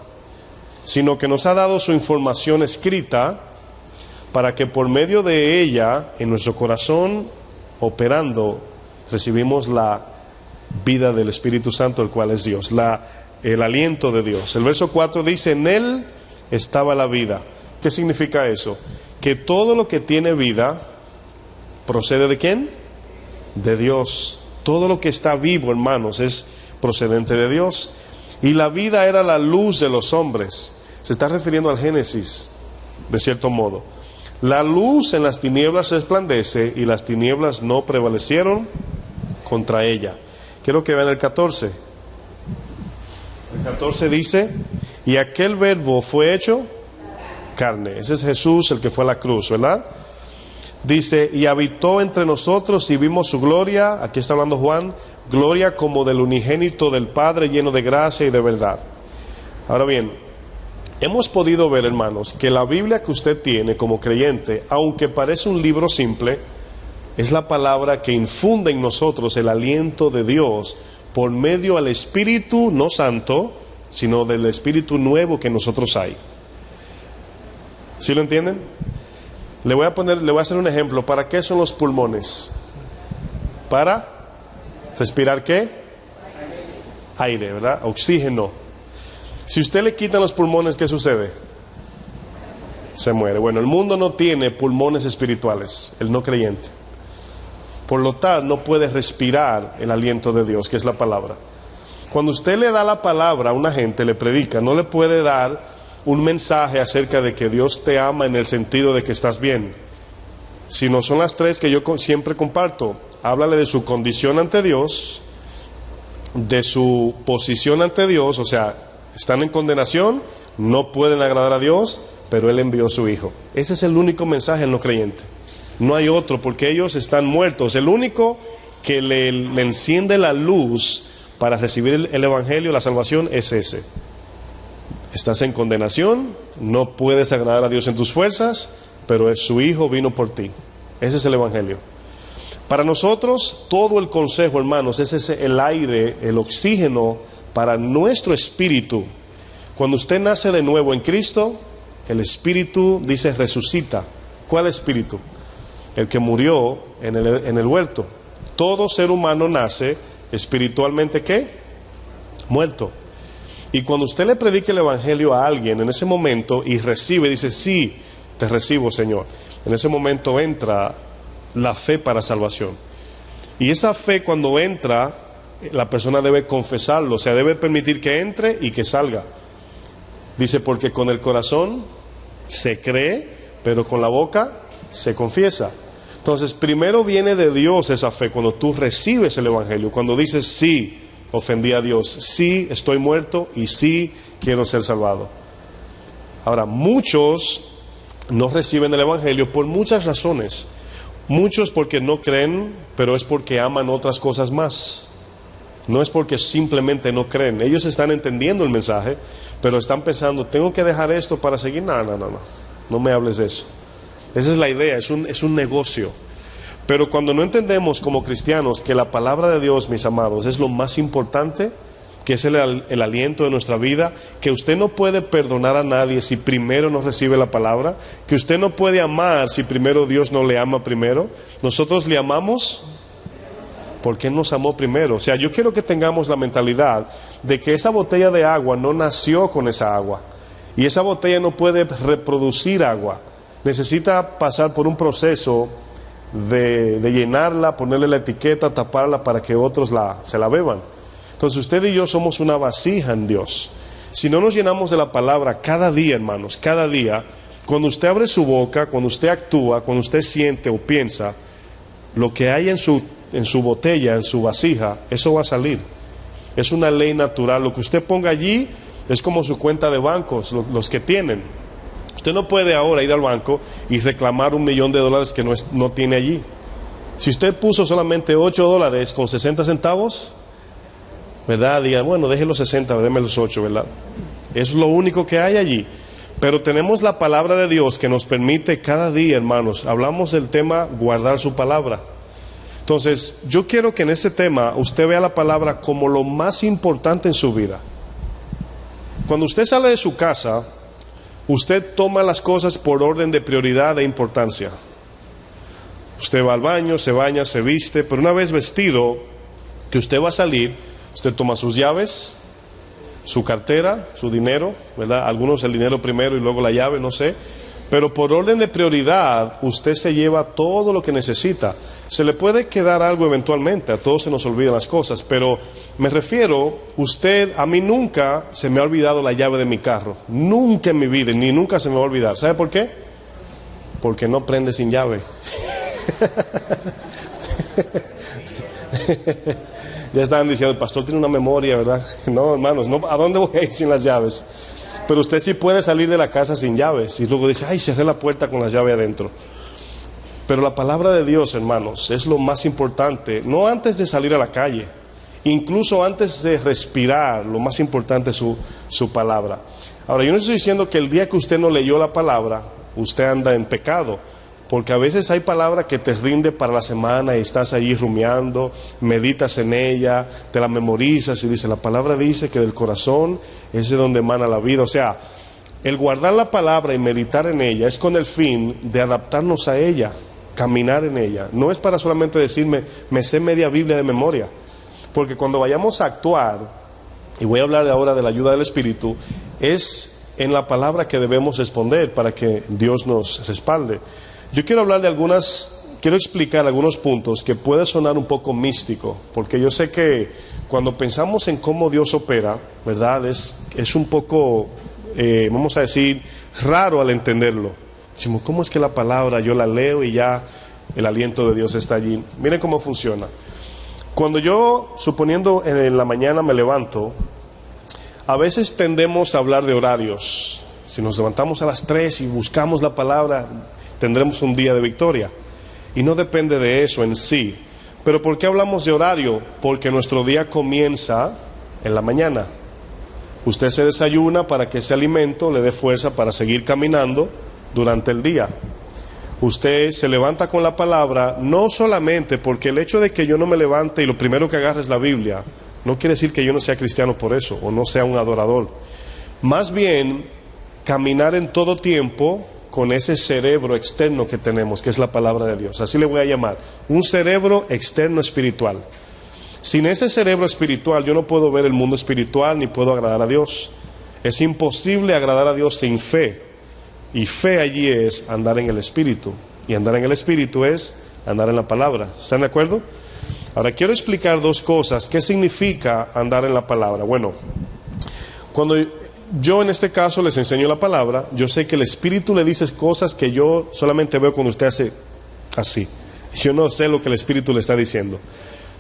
Speaker 1: sino que nos ha dado su información escrita para que por medio de ella, en nuestro corazón, operando, recibimos la vida del Espíritu Santo, el cual es Dios, el aliento de Dios. El verso 4 dice, en Él estaba la vida. ¿Qué significa eso? Que todo lo que tiene vida procede ¿de quién? De Dios. Todo lo que está vivo, hermanos, es procedente de Dios. Y la vida era la luz de los hombres. Se está refiriendo al Génesis, de cierto modo. La luz en las tinieblas resplandece y las tinieblas no prevalecieron contra ella. Quiero que vean el 14. El 14 dice, y aquel verbo fue hecho carne. Ese es Jesús, el que fue a la cruz, ¿verdad? Dice, y habitó entre nosotros y vimos su gloria, aquí está hablando Juan, gloria como del unigénito del Padre, lleno de gracia y de verdad. Ahora bien, hemos podido ver, hermanos, que la Biblia que usted tiene como creyente, aunque parece un libro simple, es la palabra que infunde en nosotros el aliento de Dios por medio al Espíritu, no santo, sino del Espíritu nuevo que en nosotros hay. ¿Sí lo entienden? Le voy a hacer un ejemplo. ¿Para qué son los pulmones? ¿Para respirar qué? Aire, ¿verdad? Oxígeno. Si usted le quitan los pulmones, ¿qué sucede? Se muere. Bueno, el mundo no tiene pulmones espirituales, el no creyente. Por lo tal, no puede respirar el aliento de Dios, que es la palabra. Cuando usted le da la palabra a una gente, le predica, no le puede dar un mensaje acerca de que Dios te ama en el sentido de que estás bien, sino son las tres que yo siempre comparto. Háblale de su condición ante Dios, de su posición ante Dios, o sea, están en condenación, no pueden agradar a Dios, pero Él envió a su Hijo. Ese es el único mensaje al no creyente. No hay otro, porque ellos están muertos. El único que le enciende la luz para recibir el Evangelio, la salvación, es ese. Estás en condenación, no puedes agradar a Dios en tus fuerzas, pero su Hijo vino por ti. Ese es el Evangelio. Para nosotros, todo el consejo, hermanos, es el aire, el oxígeno para nuestro espíritu. Cuando usted nace de nuevo en Cristo, el espíritu, dice, resucita. ¿Cuál espíritu? El que murió en el huerto. Todo ser humano nace espiritualmente, ¿qué? Muerto. Y cuando usted le predique el Evangelio a alguien en ese momento y recibe, dice, sí, te recibo, Señor. En ese momento entra la fe para salvación. Y esa fe, cuando entra, la persona debe confesarlo, o sea, debe permitir que entre y que salga. Dice, porque con el corazón se cree, pero con la boca se confiesa. Entonces, primero viene de Dios esa fe, cuando tú recibes el Evangelio, cuando dices, sí, ofendí a Dios, sí, estoy muerto y sí, quiero ser salvado. Ahora, muchos no reciben el Evangelio por muchas razones. Muchos porque no creen, pero es porque aman otras cosas más. No es porque simplemente no creen. Ellos están entendiendo el mensaje, pero están pensando, tengo que dejar esto para seguir. No me hables de eso. Esa es la idea, es un negocio. Pero cuando no entendemos como cristianos que la palabra de Dios, mis amados, es lo más importante, que es el aliento de nuestra vida, que usted no puede perdonar a nadie si primero no recibe la palabra, que usted no puede amar si primero Dios no le ama primero. Nosotros le amamos porque Él nos amó primero. O sea, yo quiero que tengamos la mentalidad de que esa botella de agua no nació con esa agua, y esa botella no puede reproducir agua. Necesita pasar por un proceso de llenarla, ponerle la etiqueta, taparla para que otros se la beban. Entonces usted y yo somos una vasija en Dios. Si no nos llenamos de la palabra cada día, hermanos, cada día, cuando usted abre su boca, cuando usted actúa, cuando usted siente o piensa, lo que hay en su botella, en su vasija, eso va a salir. Es una ley natural. Lo que usted ponga allí es como su cuenta de bancos, los que tienen. Usted no puede ahora ir al banco y reclamar $1,000,000 que no tiene allí. Si usted puso solamente $8 con 60 centavos, ¿verdad? Diga, bueno, deje los 60, déme los 8, ¿verdad? Es lo único que hay allí. Pero tenemos la palabra de Dios que nos permite cada día, hermanos, hablamos del tema guardar su palabra. Entonces, yo quiero que en ese tema usted vea la palabra como lo más importante en su vida. Cuando usted sale de su casa, usted toma las cosas por orden de prioridad e importancia. Usted va al baño, se baña, se viste, pero una vez vestido, que usted va a salir, usted toma sus llaves, su cartera, su dinero, ¿verdad? Algunos el dinero primero y luego la llave, no sé. Pero por orden de prioridad, usted se lleva todo lo que necesita. Se le puede quedar algo eventualmente, a todos se nos olvidan las cosas, pero me refiero, a mí nunca se me ha olvidado la llave de mi carro, nunca en mi vida, ni nunca se me va a olvidar. ¿Sabe por qué? Porque no prende sin llave. Ya estaban diciendo, el pastor tiene una memoria, ¿verdad? No, hermanos, no, ¿a dónde voy a ir sin las llaves? Pero usted sí puede salir de la casa sin llaves, y luego dice, ay, cerré la puerta con la llave adentro. Pero la palabra de Dios, hermanos, es lo más importante, no antes de salir a la calle, incluso antes de respirar, lo más importante es su palabra. Ahora, yo no estoy diciendo que el día que usted no leyó la palabra, usted anda en pecado, porque a veces hay palabra que te rinde para la semana y estás allí rumiando, meditas en ella, te la memorizas y dice, la palabra dice que del corazón es de donde emana la vida. O sea, el guardar la palabra y meditar en ella es con el fin de adaptarnos a ella, caminar en ella. No es para solamente decirme, me sé media Biblia de memoria, porque cuando vayamos a actuar, y voy a hablar ahora de la ayuda del Espíritu, es en la palabra que debemos responder para que Dios nos respalde. Yo quiero hablar quiero explicar algunos puntos que puede sonar un poco místico, porque yo sé que cuando pensamos en cómo Dios opera, ¿verdad? Es un poco, vamos a decir, raro al entenderlo. Decimos, ¿cómo es que la palabra yo la leo y ya el aliento de Dios está allí? Miren cómo funciona. Cuando yo, suponiendo en la mañana me levanto, a veces tendemos a hablar de horarios. Si nos levantamos a las 3 y buscamos la palabra, tendremos un día de victoria. Y no depende de eso en sí. Pero ¿por qué hablamos de horario? Porque nuestro día comienza en la mañana. Usted se desayuna para que ese alimento le dé fuerza para seguir caminando durante el día. Usted se levanta con la palabra, no solamente porque el hecho de que yo no me levante y lo primero que agarre es la Biblia, no quiere decir que yo no sea cristiano por eso, o no sea un adorador. Más bien, caminar en todo tiempo con ese cerebro externo que tenemos, que es la palabra de Dios. Así le voy a llamar, un cerebro externo espiritual. Sin ese cerebro espiritual yo no puedo ver el mundo espiritual ni puedo agradar a Dios. Es imposible agradar a Dios sin fe. Y fe allí es andar en el Espíritu. Y andar en el Espíritu es andar en la palabra. ¿Están de acuerdo? Ahora quiero explicar dos cosas. ¿Qué significa andar en la palabra? Bueno, cuando yo en este caso les enseño la palabra, yo sé que el Espíritu le dice cosas que yo solamente veo cuando usted hace así. Yo no sé lo que el Espíritu le está diciendo,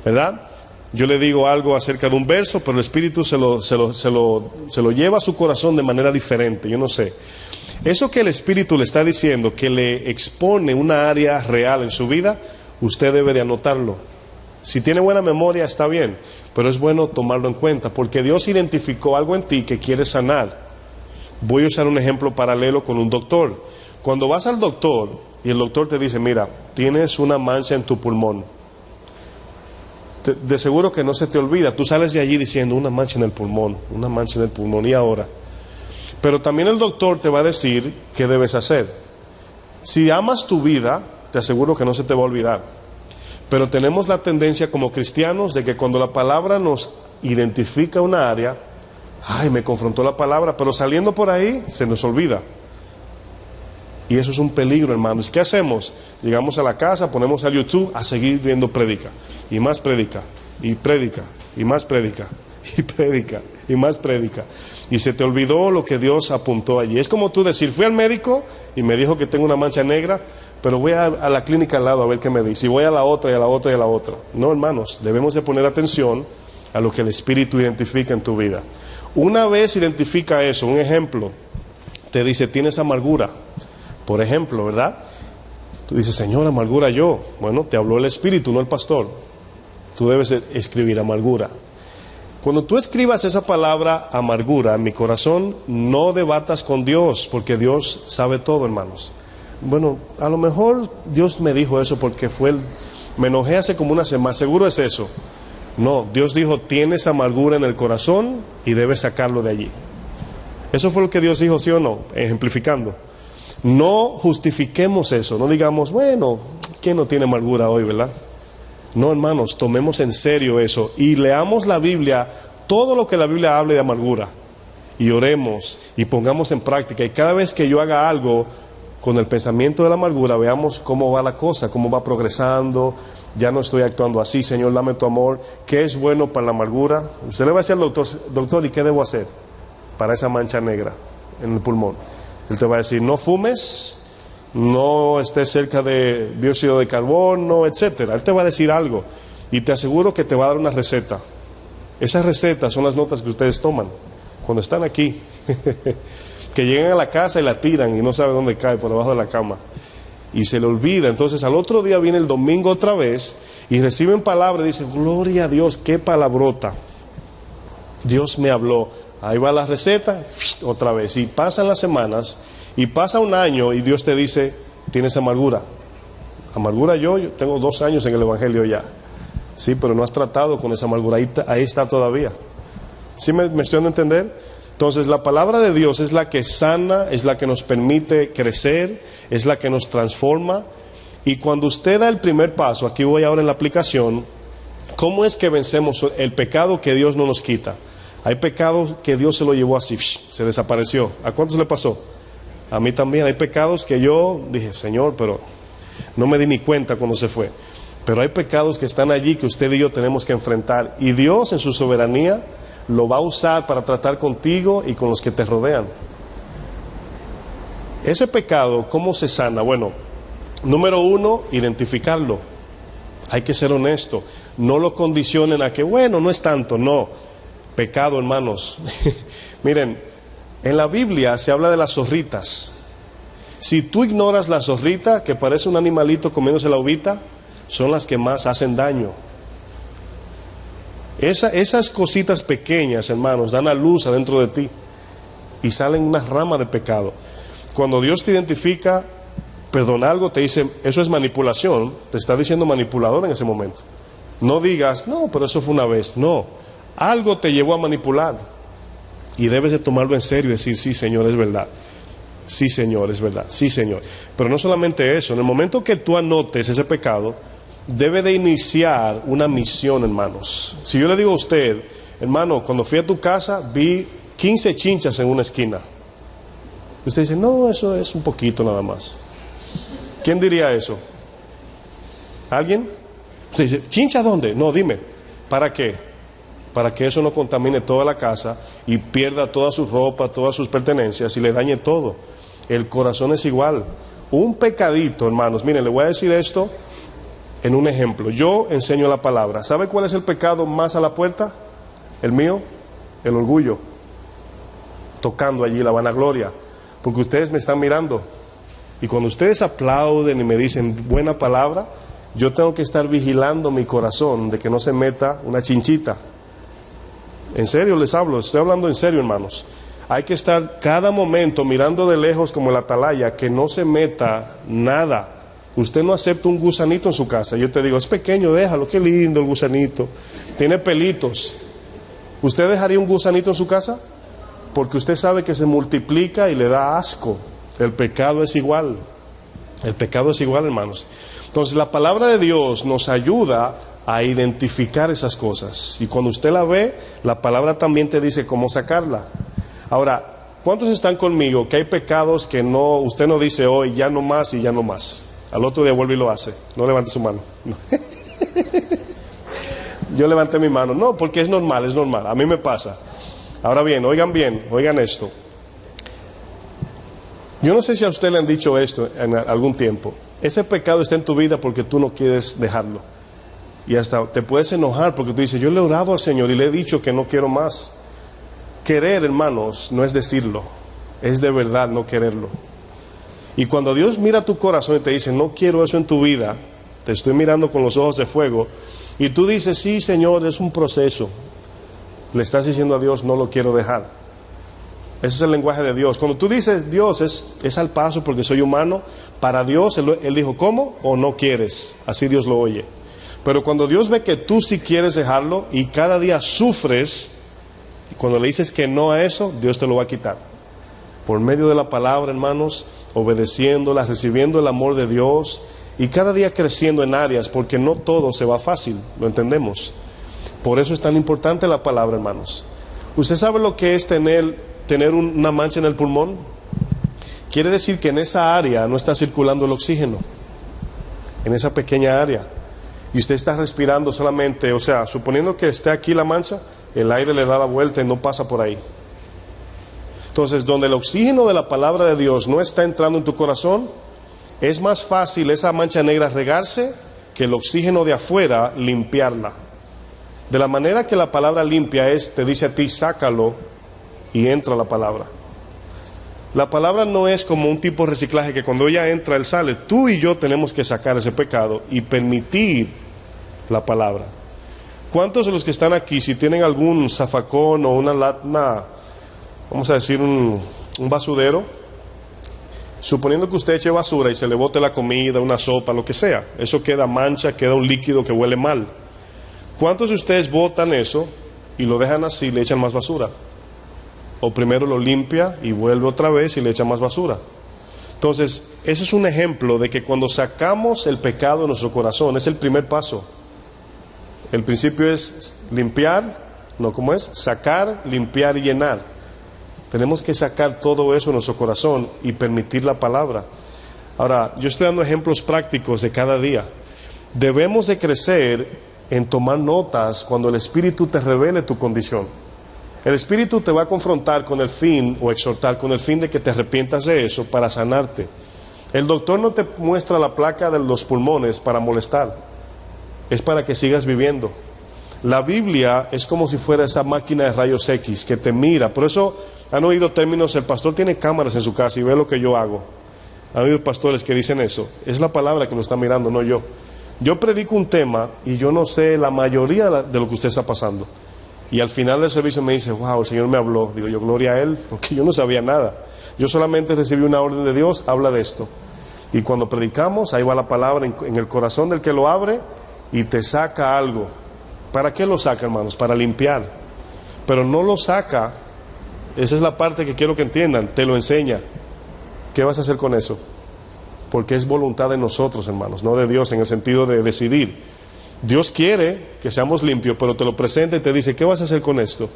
Speaker 1: ¿verdad? Yo le digo algo acerca de un verso, pero el Espíritu se lo lleva a su corazón de manera diferente. Yo no sé. Eso que el Espíritu le está diciendo, que le expone una área real en su vida, usted debe de anotarlo. Si tiene buena memoria está bien, pero es bueno tomarlo en cuenta, porque Dios identificó algo en ti que quiere sanar. Voy a usar un ejemplo paralelo con un doctor. Cuando vas al doctor y el doctor te dice, mira, tienes una mancha en tu pulmón, de seguro que no se te olvida. Tú sales de allí diciendo, una mancha en el pulmón, una mancha en el pulmón, ¿y ahora? Pero también el doctor te va a decir qué debes hacer. Si amas tu vida, te aseguro que no se te va a olvidar. Pero tenemos la tendencia como cristianos de que cuando la palabra nos identifica una área, ay, me confrontó la palabra, pero saliendo por ahí se nos olvida. Y eso es un peligro, hermanos. ¿Qué hacemos? Llegamos a la casa, ponemos a YouTube a seguir viendo prédica. Y más prédica, y prédica, y más prédica, y prédica, y más prédica. Y se te olvidó lo que Dios apuntó allí. Es como tú decir, fui al médico y me dijo que tengo una mancha negra, pero voy a la clínica al lado a ver qué me dice. Y voy a la otra, y a la otra, y a la otra. No, hermanos, debemos de poner atención a lo que el Espíritu identifica en tu vida. Una vez identifica eso, un ejemplo, te dice, tienes amargura. Por ejemplo, ¿verdad? Tú dices, Señor, amargura yo. Bueno, te habló el Espíritu, no el pastor. Tú debes escribir amargura. Cuando tú escribas esa palabra amargura en mi corazón, no debatas con Dios, porque Dios sabe todo, hermanos. Bueno, a lo mejor Dios me dijo eso porque me enojé hace como una semana, seguro es eso. No, Dios dijo, tienes amargura en el corazón y debes sacarlo de allí. Eso fue lo que Dios dijo, ¿sí o no? Ejemplificando. No justifiquemos eso, no digamos, bueno, ¿quién no tiene amargura hoy, verdad? No, hermanos, tomemos en serio eso y leamos la Biblia, todo lo que la Biblia hable de amargura, y oremos y pongamos en práctica. Y cada vez que yo haga algo, con el pensamiento de la amargura, veamos cómo va la cosa, cómo va progresando. Ya no estoy actuando así, Señor, dame tu amor. ¿Qué es bueno para la amargura? Usted le va a decir al doctor, doctor, ¿y qué debo hacer para esa mancha negra en el pulmón? Él te va a decir, no fumes, no estés cerca de dióxido de carbono, etcétera. Él te va a decir algo y te aseguro que te va a dar una receta. Esas recetas son las notas que ustedes toman cuando están aquí. Que llegan a la casa y la tiran y no sabe dónde cae, por debajo de la cama. Y se le olvida. Entonces al otro día viene el domingo otra vez y reciben palabra y dicen, gloria a Dios, qué palabrota. Dios me habló. Ahí va la receta, otra vez. Y pasan las semanas y pasa un año y Dios te dice, tienes amargura. Amargura yo tengo 2 años en el Evangelio ya. Sí, pero no has tratado con esa amargura. Ahí está todavía. ¿Sí me estoy dando a entender? Entonces la palabra de Dios es la que sana, es la que nos permite crecer, es la que nos transforma. Y cuando usted da el primer paso, aquí voy ahora en la aplicación, ¿cómo es que vencemos el pecado que Dios no nos quita? Hay pecados que Dios se lo llevó así, se desapareció. ¿A cuántos le pasó? A mí también. Hay pecados que yo dije, Señor, pero no me di ni cuenta cuando se fue. Pero hay pecados que están allí que usted y yo tenemos que enfrentar. Y Dios en su soberanía lo va a usar para tratar contigo y con los que te rodean. Ese pecado, ¿cómo se sana? Bueno, número 1, identificarlo. Hay que ser honesto. No lo condicionen a que, bueno, no es tanto. No, pecado, hermanos. Miren, en la Biblia se habla de las zorritas. Si tú ignoras la zorrita, que parece un animalito comiéndose la uvita, son las que más hacen daño. Esas cositas pequeñas, hermanos, dan a luz adentro de ti y salen una rama de pecado. Cuando Dios te identifica, perdona algo, te dice, eso es manipulación, te está diciendo manipulador en ese momento. No digas, no, pero eso fue una vez. No, algo te llevó a manipular y debes de tomarlo en serio y decir, sí, Señor, es verdad. Sí, Señor, es verdad. Sí, Señor. Pero no solamente eso, en el momento que tú anotes ese pecado, debe de iniciar una misión, hermanos. Si yo le digo a usted, hermano, cuando fui a tu casa vi 15 chinchas en una esquina. Usted dice, no, eso es un poquito nada más. ¿Quién diría eso? ¿Alguien? Usted dice, ¿chincha dónde? No, dime, ¿para qué? Para que eso no contamine toda la casa y pierda toda su ropa, todas sus pertenencias y le dañe todo. El corazón es igual. Un pecadito, hermanos, miren, le voy a decir esto en un ejemplo. Yo enseño la palabra. ¿Sabe cuál es el pecado más a la puerta? El mío, el orgullo. Tocando allí la vanagloria. Porque ustedes me están mirando. Y cuando ustedes aplauden y me dicen buena palabra, yo tengo que estar vigilando mi corazón de que no se meta una chinchita. En serio les hablo, estoy hablando en serio, hermanos. Hay que estar cada momento mirando de lejos como la atalaya, que no se meta nada. Usted no acepta un gusanito en su casa. Yo te digo, es pequeño, déjalo, qué lindo el gusanito. Tiene pelitos. ¿Usted dejaría un gusanito en su casa? Porque usted sabe que se multiplica y le da asco. El pecado es igual. El pecado es igual, hermanos. Entonces la palabra de Dios nos ayuda a identificar esas cosas. Y cuando usted la ve, la palabra también te dice cómo sacarla. Ahora, ¿cuántos están conmigo que hay pecados que no, usted no dice hoy, ya no más y ya no más? Al otro día vuelve y lo hace. No levante su mano. No. Yo levanté mi mano. No, porque es normal, es normal. A mí me pasa. Ahora bien, oigan esto. Yo no sé si a usted le han dicho esto en algún tiempo. Ese pecado está en tu vida porque tú no quieres dejarlo. Y hasta te puedes enojar porque tú dices, yo le he orado al Señor y le he dicho que no quiero más. Querer, hermanos, no es decirlo. Es de verdad no quererlo. Y cuando Dios mira tu corazón y te dice, no quiero eso en tu vida, te estoy mirando con los ojos de fuego, y tú dices, sí, Señor, es un proceso. Le estás diciendo a Dios, no lo quiero dejar. Ese es el lenguaje de Dios. Cuando tú dices, Dios, es al paso porque soy humano, para Dios, Él dijo, ¿cómo? O no quieres. Así Dios lo oye. Pero cuando Dios ve que tú sí quieres dejarlo y cada día sufres, cuando le dices que no a eso, Dios te lo va a quitar. Por medio de la palabra, hermanos, obedeciéndola, recibiendo el amor de Dios y cada día creciendo en áreas, porque no todo se va fácil, lo entendemos. Por eso es tan importante la palabra, hermanos. ¿Usted sabe lo que es tener una mancha en el pulmón? quiere decir que en esa área no está circulando el oxígeno, en esa pequeña área. Y usted está respirando solamente, o sea, suponiendo que esté aquí la mancha, el aire le da la vuelta y no pasa por ahí. Entonces, donde el oxígeno de la palabra de Dios no está entrando en tu corazón, es más fácil esa mancha negra regarse que el oxígeno de afuera limpiarla. De la manera que la palabra limpia es, te dice a ti, sácalo y entra la palabra. La palabra no es como un tipo de reciclaje que cuando ella entra, él sale. Tú y yo tenemos que sacar ese pecado y permitir la palabra. ¿Cuántos de los que están aquí, si tienen algún zafacón o una vamos a decir un basurero, suponiendo que usted eche basura y se le bote la comida, una sopa, lo que sea, eso queda mancha, queda un líquido que huele mal. ¿Cuántos de ustedes botan eso y lo dejan así y le echan más basura? O primero lo limpia y vuelve otra vez y le echa más basura. Entonces, ese es un ejemplo de que cuando sacamos el pecado de nuestro corazón, es el primer paso. El principio es limpiar, no, ¿cómo es? Sacar, limpiar y llenar. Tenemos que sacar todo eso de nuestro corazón y permitir la palabra. Ahora, yo estoy dando ejemplos prácticos de cada día. Debemos de crecer en tomar notas cuando el Espíritu te revele tu condición. El Espíritu te va a confrontar con el fin, o exhortar con el fin de que te arrepientas de eso para sanarte. El doctor no te muestra la placa de los pulmones para molestar, es para que sigas viviendo. La Biblia es como si fuera esa máquina de rayos X que te mira. Por eso han oído términos, el pastor tiene cámaras en su casa y ve lo que yo hago. Han oído pastores que dicen eso. Es la palabra que lo está mirando, no yo. Yo predico un tema y yo no sé la mayoría de lo que usted está pasando. Y al final del servicio me dice, wow, el Señor me habló. Digo yo, gloria a Él, porque yo no sabía nada. Yo solamente recibí una orden de Dios, habla de esto. Y cuando predicamos, ahí va la palabra en el corazón del que lo abre y te saca algo. ¿Para qué lo saca, hermanos? Para limpiar. Pero no lo saca, esa es la parte que quiero que entiendan, te lo enseña. ¿Qué vas a hacer con eso? Porque es voluntad de nosotros, hermanos, no de Dios, en el sentido de decidir. Dios quiere que seamos limpios, pero te lo presenta y te dice, ¿qué vas a hacer con esto?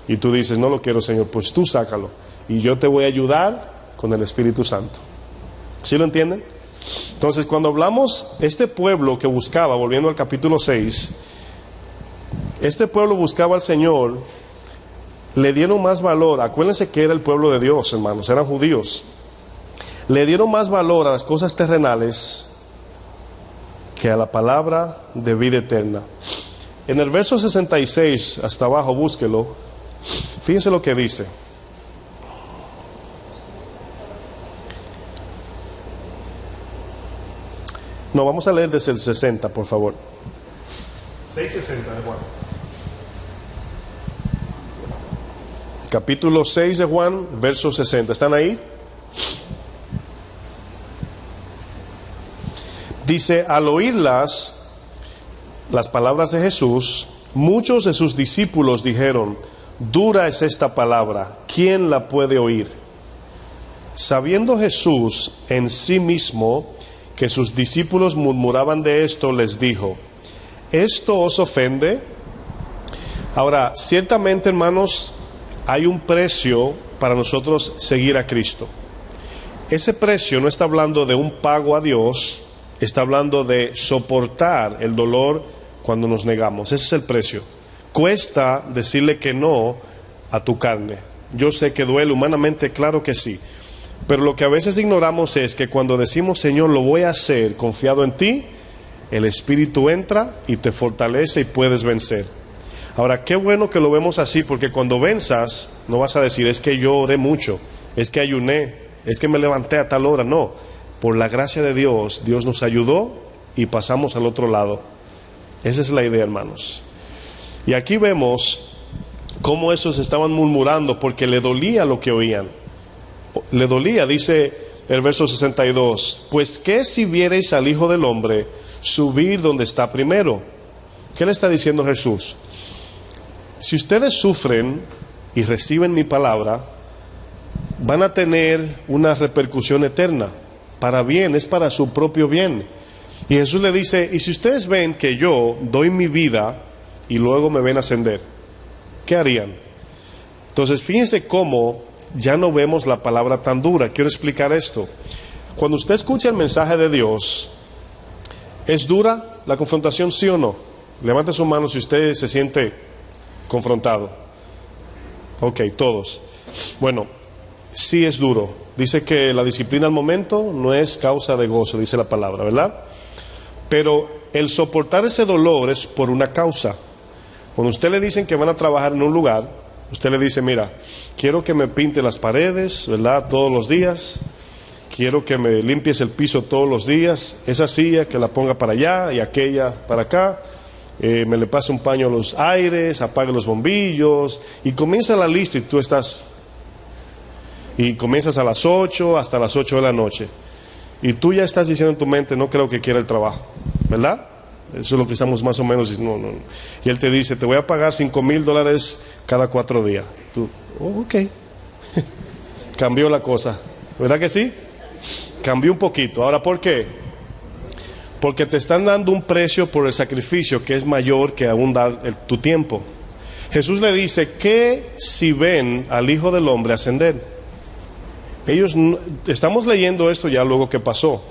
Speaker 1: Y tú dices, no lo quiero, Señor, pues tú sácalo. Y yo te voy a ayudar con el Espíritu Santo. ¿Sí lo entienden? Entonces, cuando hablamos, este pueblo que buscaba, volviendo al capítulo 6, este pueblo buscaba al Señor, le dieron más valor. Acuérdense que era el pueblo de Dios, hermanos, eran judíos. Le dieron más valor a las cosas terrenales que a la palabra de vida eterna. En el verso 66, hasta abajo, búsquelo. Fíjense lo que dice. No, vamos a leer desde el 60, por favor. 6:60 de Juan. Capítulo 6 de Juan, verso 60. ¿Están ahí? Dice, al oírlas, las palabras de Jesús, muchos de sus discípulos dijeron, dura es esta palabra, ¿quién la puede oír? Sabiendo Jesús en sí mismo que sus discípulos murmuraban de esto, les dijo, ¿esto os ofende? Ahora, ciertamente, hermanos, hay un precio para nosotros seguir a Cristo. Ese precio no está hablando de un pago a Dios, está hablando de soportar el dolor cuando nos negamos. Ese es el precio. Cuesta decirle que no a tu carne. Yo sé que duele humanamente, claro que sí. Pero lo que a veces ignoramos es que cuando decimos, Señor, lo voy a hacer confiado en ti, el Espíritu entra y te fortalece y puedes vencer. Ahora, qué bueno que lo vemos así, porque cuando venzas, no vas a decir, es que yo oré mucho, es que ayuné, es que me levanté a tal hora. No, por la gracia de Dios, Dios nos ayudó y pasamos al otro lado. Esa es la idea, hermanos. Y aquí vemos cómo esos estaban murmurando porque le dolía lo que oían. Le dolía, dice el verso 62, pues ¿qué si viereis al Hijo del Hombre subir donde está primero? ¿Qué le está diciendo Jesús? Si ustedes sufren y reciben mi palabra, van a tener una repercusión eterna, para bien, es para su propio bien. Y Jesús le dice, y si ustedes ven que yo doy mi vida y luego me ven ascender, ¿qué harían? Entonces fíjense cómo ya no vemos la palabra tan dura. Quiero explicar esto. Cuando usted escucha el mensaje de Dios, ¿es dura la confrontación, sí o no? Levante su mano si usted se siente confrontado. Ok, todos. Bueno, sí es duro. Dice que la disciplina al momento no es causa de gozo, dice la palabra, ¿verdad? Pero el soportar ese dolor es por una causa. Cuando usted le dicen que van a trabajar en un lugar, usted le dice, mira, quiero que me pinte las paredes, ¿verdad? Todos los días. Quiero que me limpies el piso todos los días. Esa silla que la ponga para allá y aquella para acá. Me le pase un paño a los aires, apague los bombillos. Y comienza la lista y tú estás... Y comienzas a las 8 hasta las 8 de la noche. Y tú ya estás diciendo en tu mente, no creo que quiera el trabajo, ¿verdad? Eso es lo que estamos más o menos diciendo. No. Y él te dice, te voy a pagar $5,000 cada 4 días. Tú, ok. Cambió la cosa, ¿verdad que sí? Cambió un poquito. Ahora, ¿por qué? Porque te están dando un precio por el sacrificio que es mayor que aún dar tu tiempo. Jesús le dice, ¿qué si ven al Hijo del Hombre ascender? Estamos leyendo esto ya luego que pasó,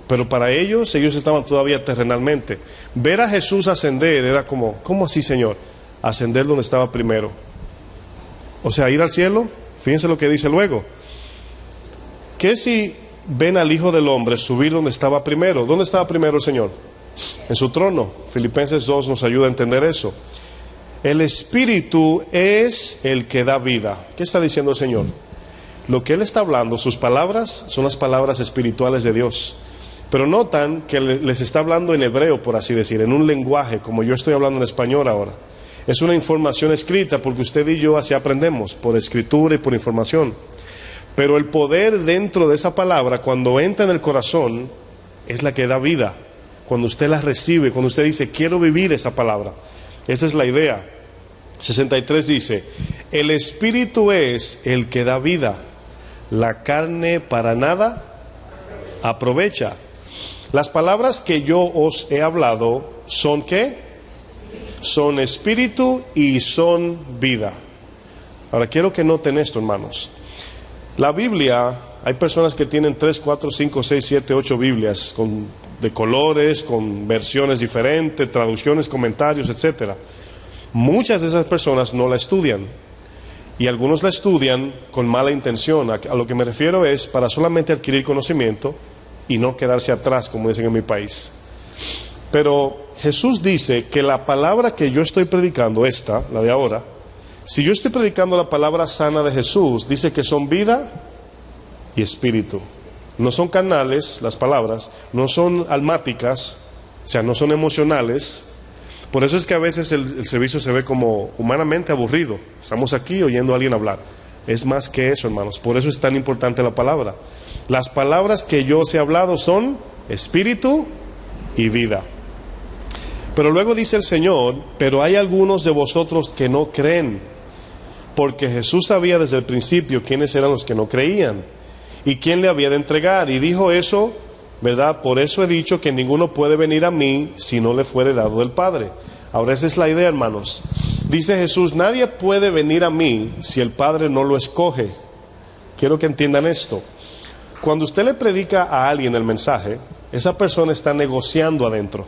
Speaker 1: pero para ellos estaban todavía terrenalmente. Ver a Jesús ascender era como, ¿cómo así, Señor? Ascender donde estaba primero. O sea, ir al cielo. Fíjense lo que dice luego. ¿Qué si ven al Hijo del Hombre subir donde estaba primero? ¿Dónde estaba primero el Señor? En su trono. Filipenses 2 nos ayuda a entender eso. El Espíritu es el que da vida. ¿Qué está diciendo el Señor? Lo que Él está hablando, sus palabras, son las palabras espirituales de Dios. Pero notan que les está hablando en hebreo, por así decir, en un lenguaje, como yo estoy hablando en español ahora. Es una información escrita, porque usted y yo así aprendemos, por escritura y por información. Pero el poder dentro de esa palabra, cuando entra en el corazón, es la que da vida. Cuando usted la recibe, cuando usted dice, quiero vivir esa palabra. Esa es la idea. 63 dice, el Espíritu es el que da vida. La carne para nada aprovecha. Las palabras que yo os he hablado son ¿qué? Son espíritu y son vida. Ahora quiero que noten esto, hermanos. La Biblia, hay personas que tienen 3, 4, 5, 6, 7, 8 Biblias de colores, con versiones diferentes, traducciones, comentarios, etcétera. Muchas de esas personas no la estudian. Y algunos la estudian con mala intención. A lo que me refiero es para solamente adquirir conocimiento y no quedarse atrás, como dicen en mi país. Pero Jesús dice que la palabra que yo estoy predicando, esta, la de ahora, si yo estoy predicando la palabra sana de Jesús, dice que son vida y espíritu. No son carnales las palabras, no son almáticas, o sea, no son emocionales. Por eso es que a veces el servicio se ve como humanamente aburrido. Estamos aquí oyendo a alguien hablar. Es más que eso, hermanos. Por eso es tan importante la palabra. Las palabras que yo os he hablado son espíritu y vida. Pero luego dice el Señor, pero hay algunos de vosotros que no creen. Porque Jesús sabía desde el principio quiénes eran los que no creían y quién le había de entregar. Y dijo eso, ¿verdad? Por eso he dicho que ninguno puede venir a mí si no le fuere dado del Padre. Ahora esa es la idea, hermanos. Dice Jesús, nadie puede venir a mí si el Padre no lo escoge. Quiero que entiendan esto. Cuando usted le predica a alguien el mensaje, esa persona está negociando adentro.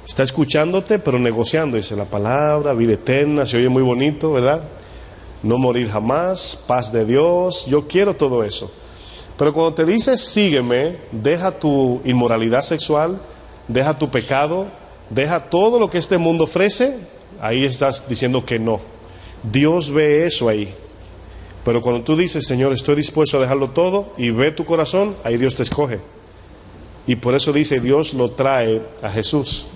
Speaker 1: Está escuchándote, pero negociando. Dice la palabra, vida eterna, se oye muy bonito, ¿verdad? No morir jamás, paz de Dios, yo quiero todo eso. Pero cuando te dice sígueme, deja tu inmoralidad sexual, deja tu pecado, deja todo lo que este mundo ofrece, ahí estás diciendo que no. Dios ve eso ahí. Pero cuando tú dices, Señor, estoy dispuesto a dejarlo todo, y ve tu corazón, ahí Dios te escoge. Y por eso dice, Dios lo trae a Jesús.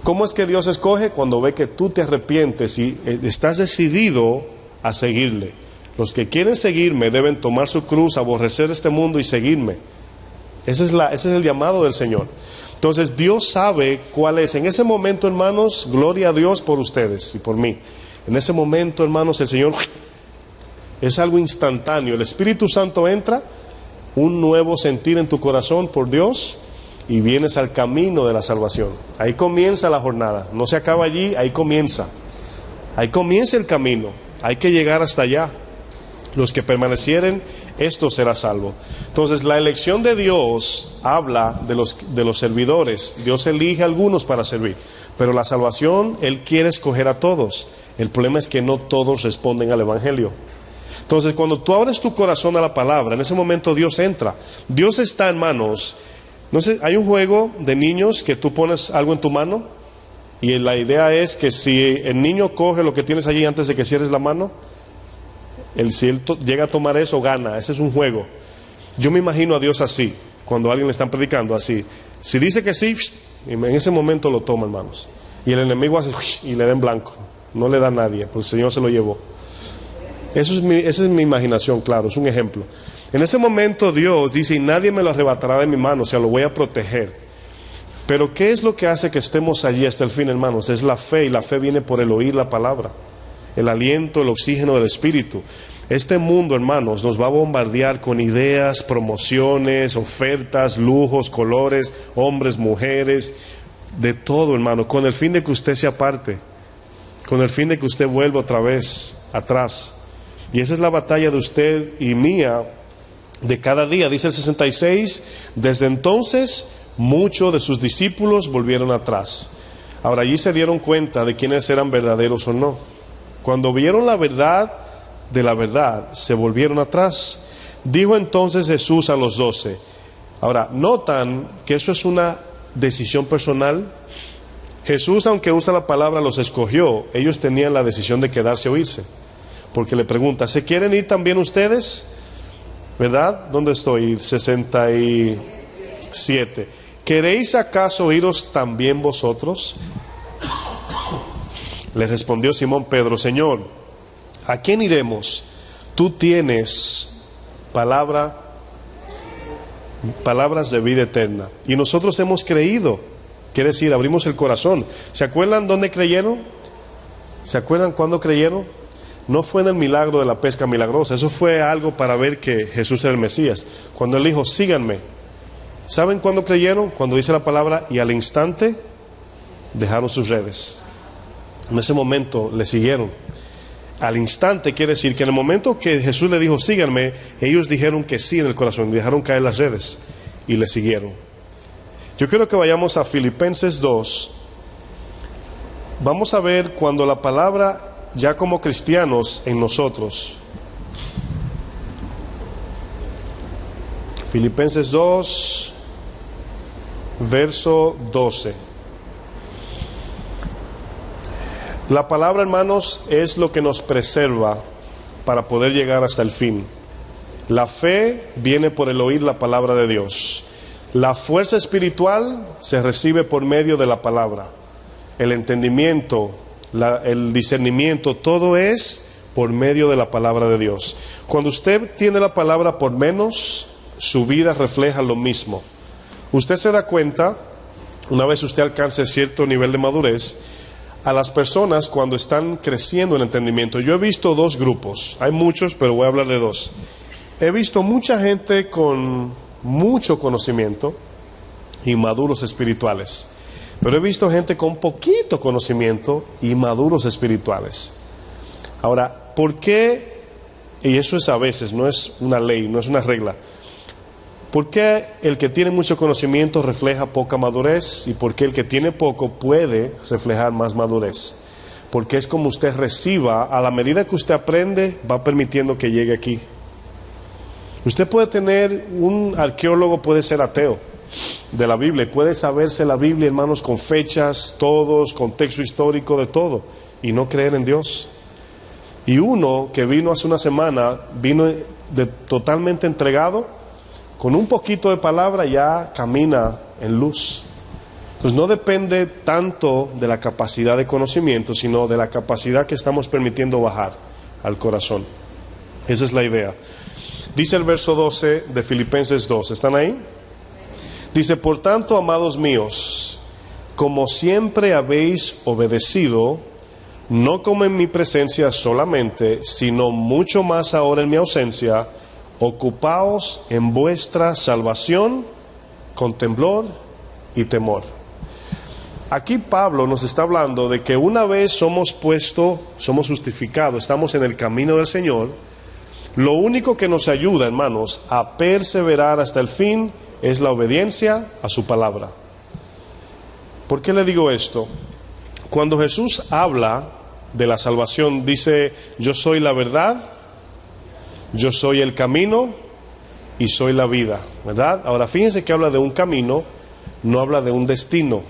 Speaker 1: ¿Cómo es que Dios escoge? Cuando ve que tú te arrepientes y estás decidido a seguirle. Los que quieren seguirme deben tomar su cruz, aborrecer este mundo y seguirme. Ese es el llamado del Señor. Entonces Dios sabe cuál es. En ese momento, hermanos, gloria a Dios por ustedes y por mí. En ese momento, hermanos, el Señor es algo instantáneo. El Espíritu Santo entra, un nuevo sentir en tu corazón por Dios, y vienes al camino de la salvación. Ahí comienza la jornada. No se acaba allí, ahí comienza. Ahí comienza el camino. Hay que llegar hasta allá. Los que permanecieren, esto será salvo. Entonces, la elección de Dios habla de los servidores. Dios elige a algunos para servir, pero la salvación, Él quiere escoger a todos. El problema es que no todos responden al Evangelio. Entonces, cuando tú abres tu corazón a la palabra, en ese momento Dios entra. Dios está en manos. No sé, hay un juego de niños que tú pones algo en tu mano y la idea es que si el niño coge lo que tienes allí antes de que cierres la mano, si él llega a tomar eso, gana. Ese es un juego. Yo me imagino a Dios así, cuando a alguien le están predicando así. Si dice que sí, en ese momento lo toma, hermanos. Y el enemigo hace y le da en blanco. No le da a nadie, pues el Señor se lo llevó. Esa es mi imaginación, claro, es un ejemplo. En ese momento Dios dice, y nadie me lo arrebatará de mi mano, o sea, lo voy a proteger. Pero ¿qué es lo que hace que estemos allí hasta el fin, hermanos? Es la fe, y la fe viene por el oír la palabra. El aliento, el oxígeno del Espíritu. Este mundo, hermanos, nos va a bombardear con ideas, promociones, ofertas, lujos, colores, hombres, mujeres, de todo, hermano, con el fin de que usted se aparte, con el fin de que usted vuelva otra vez atrás. Y esa es la batalla de usted y mía de cada día. Dice el 66, desde entonces muchos de sus discípulos volvieron atrás. Ahora allí se dieron cuenta de quiénes eran verdaderos o no. Cuando vieron la verdad de la verdad, se volvieron atrás. Dijo entonces Jesús a los 12. Ahora, notan que eso es una decisión personal. Jesús, aunque usa la palabra, los escogió. Ellos tenían la decisión de quedarse o irse. Porque le pregunta, ¿se quieren ir también ustedes? ¿Verdad? ¿Dónde estoy? 67. ¿Queréis acaso iros también vosotros? Le respondió Simón Pedro, Señor, ¿a quién iremos? Tú tienes palabras de vida eterna. Y nosotros hemos creído. Quiere decir, abrimos el corazón. ¿Se acuerdan dónde creyeron? ¿Se acuerdan cuándo creyeron? No fue en el milagro de la pesca milagrosa. Eso fue algo para ver que Jesús era el Mesías. Cuando Él dijo, síganme. ¿Saben cuándo creyeron? Cuando dice la palabra, y al instante dejaron sus redes. En ese momento le siguieron. Al instante quiere decir que en el momento que Jesús le dijo, síganme, ellos dijeron que sí en el corazón, dejaron caer las redes y le siguieron. Yo quiero que vayamos a Filipenses 2. Vamos a ver cuando la palabra, ya como cristianos en nosotros. Filipenses 2, verso 12. La palabra, hermanos, es lo que nos preserva para poder llegar hasta el fin. La fe viene por el oír la palabra de Dios. La fuerza espiritual se recibe por medio de la palabra. El entendimiento, el discernimiento, todo es por medio de la palabra de Dios. Cuando usted tiene la palabra por menos, su vida refleja lo mismo. Usted se da cuenta, una vez usted alcance cierto nivel de madurez, a las personas cuando están creciendo en entendimiento. Yo he visto dos grupos, hay muchos, pero voy a hablar de dos. He visto mucha gente con mucho conocimiento, inmaduros espirituales. Pero he visto gente con poquito conocimiento, inmaduros espirituales. Ahora, ¿por qué? Y eso es a veces, no es una ley, no es una regla. ¿Por qué el que tiene mucho conocimiento refleja poca madurez? ¿Y por qué el que tiene poco puede reflejar más madurez? Porque es como usted reciba, a la medida que usted aprende, va permitiendo que llegue aquí. Usted puede tener, un arqueólogo puede ser ateo de la Biblia, y puede saberse la Biblia, hermanos, con fechas, todos, contexto histórico, de todo, y no creer en Dios. Y uno que vino hace una semana, vino totalmente entregado, con un poquito de palabra ya camina en luz. Entonces no depende tanto de la capacidad de conocimiento, sino de la capacidad que estamos permitiendo bajar al corazón. Esa es la idea. Dice el verso 12 de Filipenses 2, ¿están ahí? Dice, por tanto, amados míos, como siempre habéis obedecido, no como en mi presencia solamente, sino mucho más ahora en mi ausencia, ocupaos en vuestra salvación con temblor y temor. Aquí Pablo nos está hablando de que una vez somos justificados, estamos en el camino del Señor, Lo único que nos ayuda, hermanos, a perseverar hasta el fin es la obediencia a su palabra. ¿Por qué le digo esto? Cuando Jesús habla de la salvación, dice: yo soy la verdad, yo soy el camino y soy la vida, ¿verdad? Ahora fíjense que habla de un camino, no habla de un destino.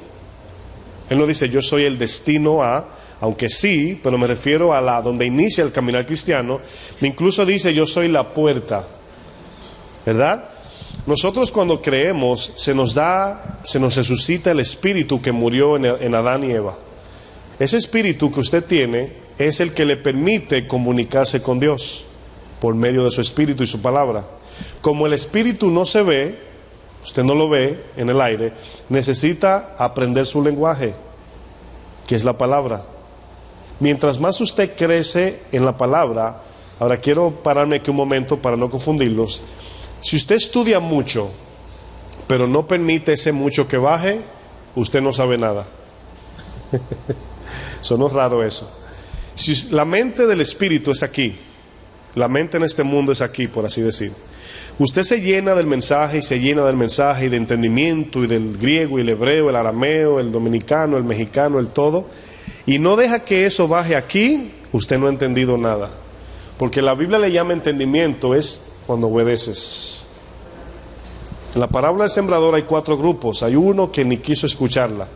Speaker 1: Él no dice yo soy el destino a, aunque sí, pero me refiero a la donde inicia el caminar cristiano. Incluso dice yo soy la puerta, ¿verdad? Nosotros cuando creemos se nos resucita el espíritu que murió en Adán y Eva. Ese espíritu que usted tiene es el que le permite comunicarse con Dios por medio de su espíritu y su palabra. Como el espíritu no se ve, usted no lo ve en el aire, necesita aprender su lenguaje, que es la palabra. Mientras más usted crece en la palabra, ahora quiero pararme aquí un momento para no confundirlos. Si usted estudia mucho, pero no permite ese mucho que baje, usted no sabe nada. Sonó raro eso. Si la mente del espíritu es aquí, la mente en este mundo es aquí, por así decir. Usted se llena del mensaje y se llena del mensaje y de entendimiento y del griego y el hebreo, el arameo, el dominicano, el mexicano, el todo, y no deja que eso baje aquí, usted no ha entendido nada. Porque la Biblia le llama entendimiento es cuando obedeces. En la parábola del sembrador hay 4 grupos. Hay uno que ni quiso escucharla,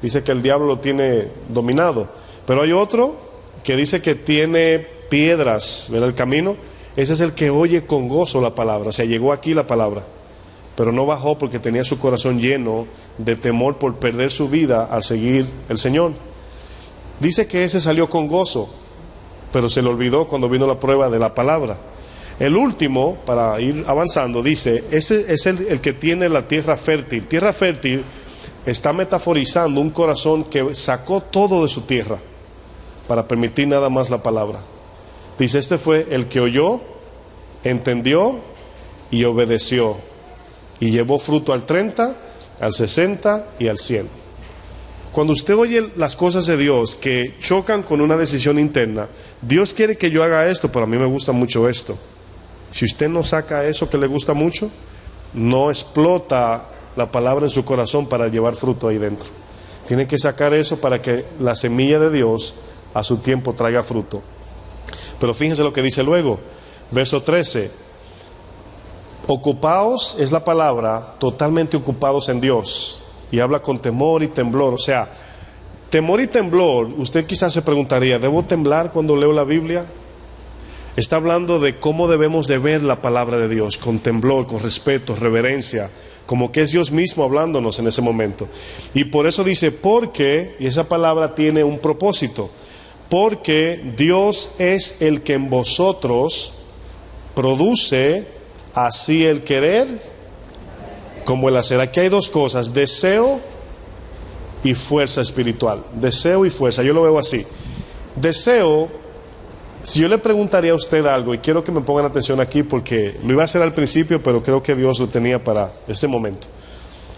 Speaker 1: dice que el diablo lo tiene dominado, pero hay otro que dice que tiene piedras, ¿verdad? El camino, ese es el que oye con gozo la palabra, o sea, llegó aquí la palabra, pero no bajó porque tenía su corazón lleno de temor por perder su vida al seguir el Señor. Dice que ese salió con gozo, pero se le olvidó cuando vino la prueba de la palabra. El último, para ir avanzando, dice, ese es el que tiene la tierra fértil. Tierra fértil está metaforizando un corazón que sacó todo de su tierra para permitir nada más la palabra. Dice, este fue el que oyó, entendió y obedeció, y llevó fruto al 30, al 60 y al 100. Cuando usted oye las cosas de Dios que chocan con una decisión interna, Dios quiere que yo haga esto, pero a mí me gusta mucho esto. Si usted no saca eso que le gusta mucho, no explota la palabra en su corazón para llevar fruto ahí dentro. Tiene que sacar eso para que la semilla de Dios a su tiempo traiga fruto. Pero fíjense lo que dice luego, verso 13. Ocupaos es la palabra, totalmente ocupados en Dios. Y habla con temor y temblor. O sea, temor y temblor, usted quizás se preguntaría, ¿debo temblar cuando leo la Biblia? Está hablando de cómo debemos de ver la palabra de Dios, con temblor, con respeto, reverencia, como que es Dios mismo hablándonos en ese momento. Y por eso dice, porque, y esa palabra tiene un propósito, porque Dios es el que en vosotros produce así el querer como el hacer. Aquí hay 2 cosas, deseo y fuerza espiritual. Deseo y fuerza, yo lo veo así. Deseo, si yo le preguntaría a usted algo, y quiero que me pongan atención aquí porque lo iba a hacer al principio, pero creo que Dios lo tenía para este momento.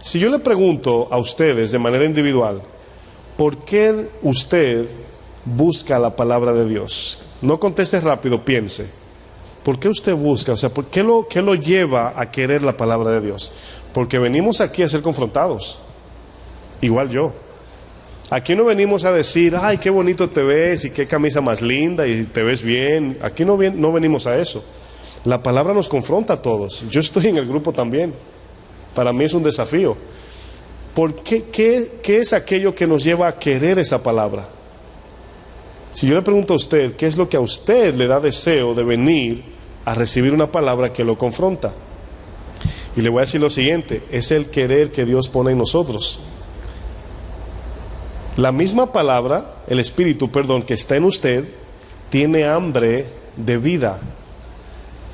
Speaker 1: Si yo le pregunto a ustedes de manera individual, ¿por qué usted busca la palabra de Dios? No conteste rápido, piense. ¿Por qué usted busca? O sea, qué lo lleva a querer la palabra de Dios? Porque venimos aquí a ser confrontados. Igual yo. Aquí no venimos a decir, ay, qué bonito te ves y qué camisa más linda y te ves bien. Aquí no venimos a eso. La palabra nos confronta a todos. Yo estoy en el grupo también. Para mí es un desafío. ¿Por qué es aquello que nos lleva a querer esa palabra? Si yo le pregunto a usted, ¿qué es lo que a usted le da deseo de venir a recibir una palabra que lo confronta? Y le voy a decir lo siguiente, es el querer que Dios pone en nosotros. La misma palabra, el espíritu, que está en usted, tiene hambre de vida.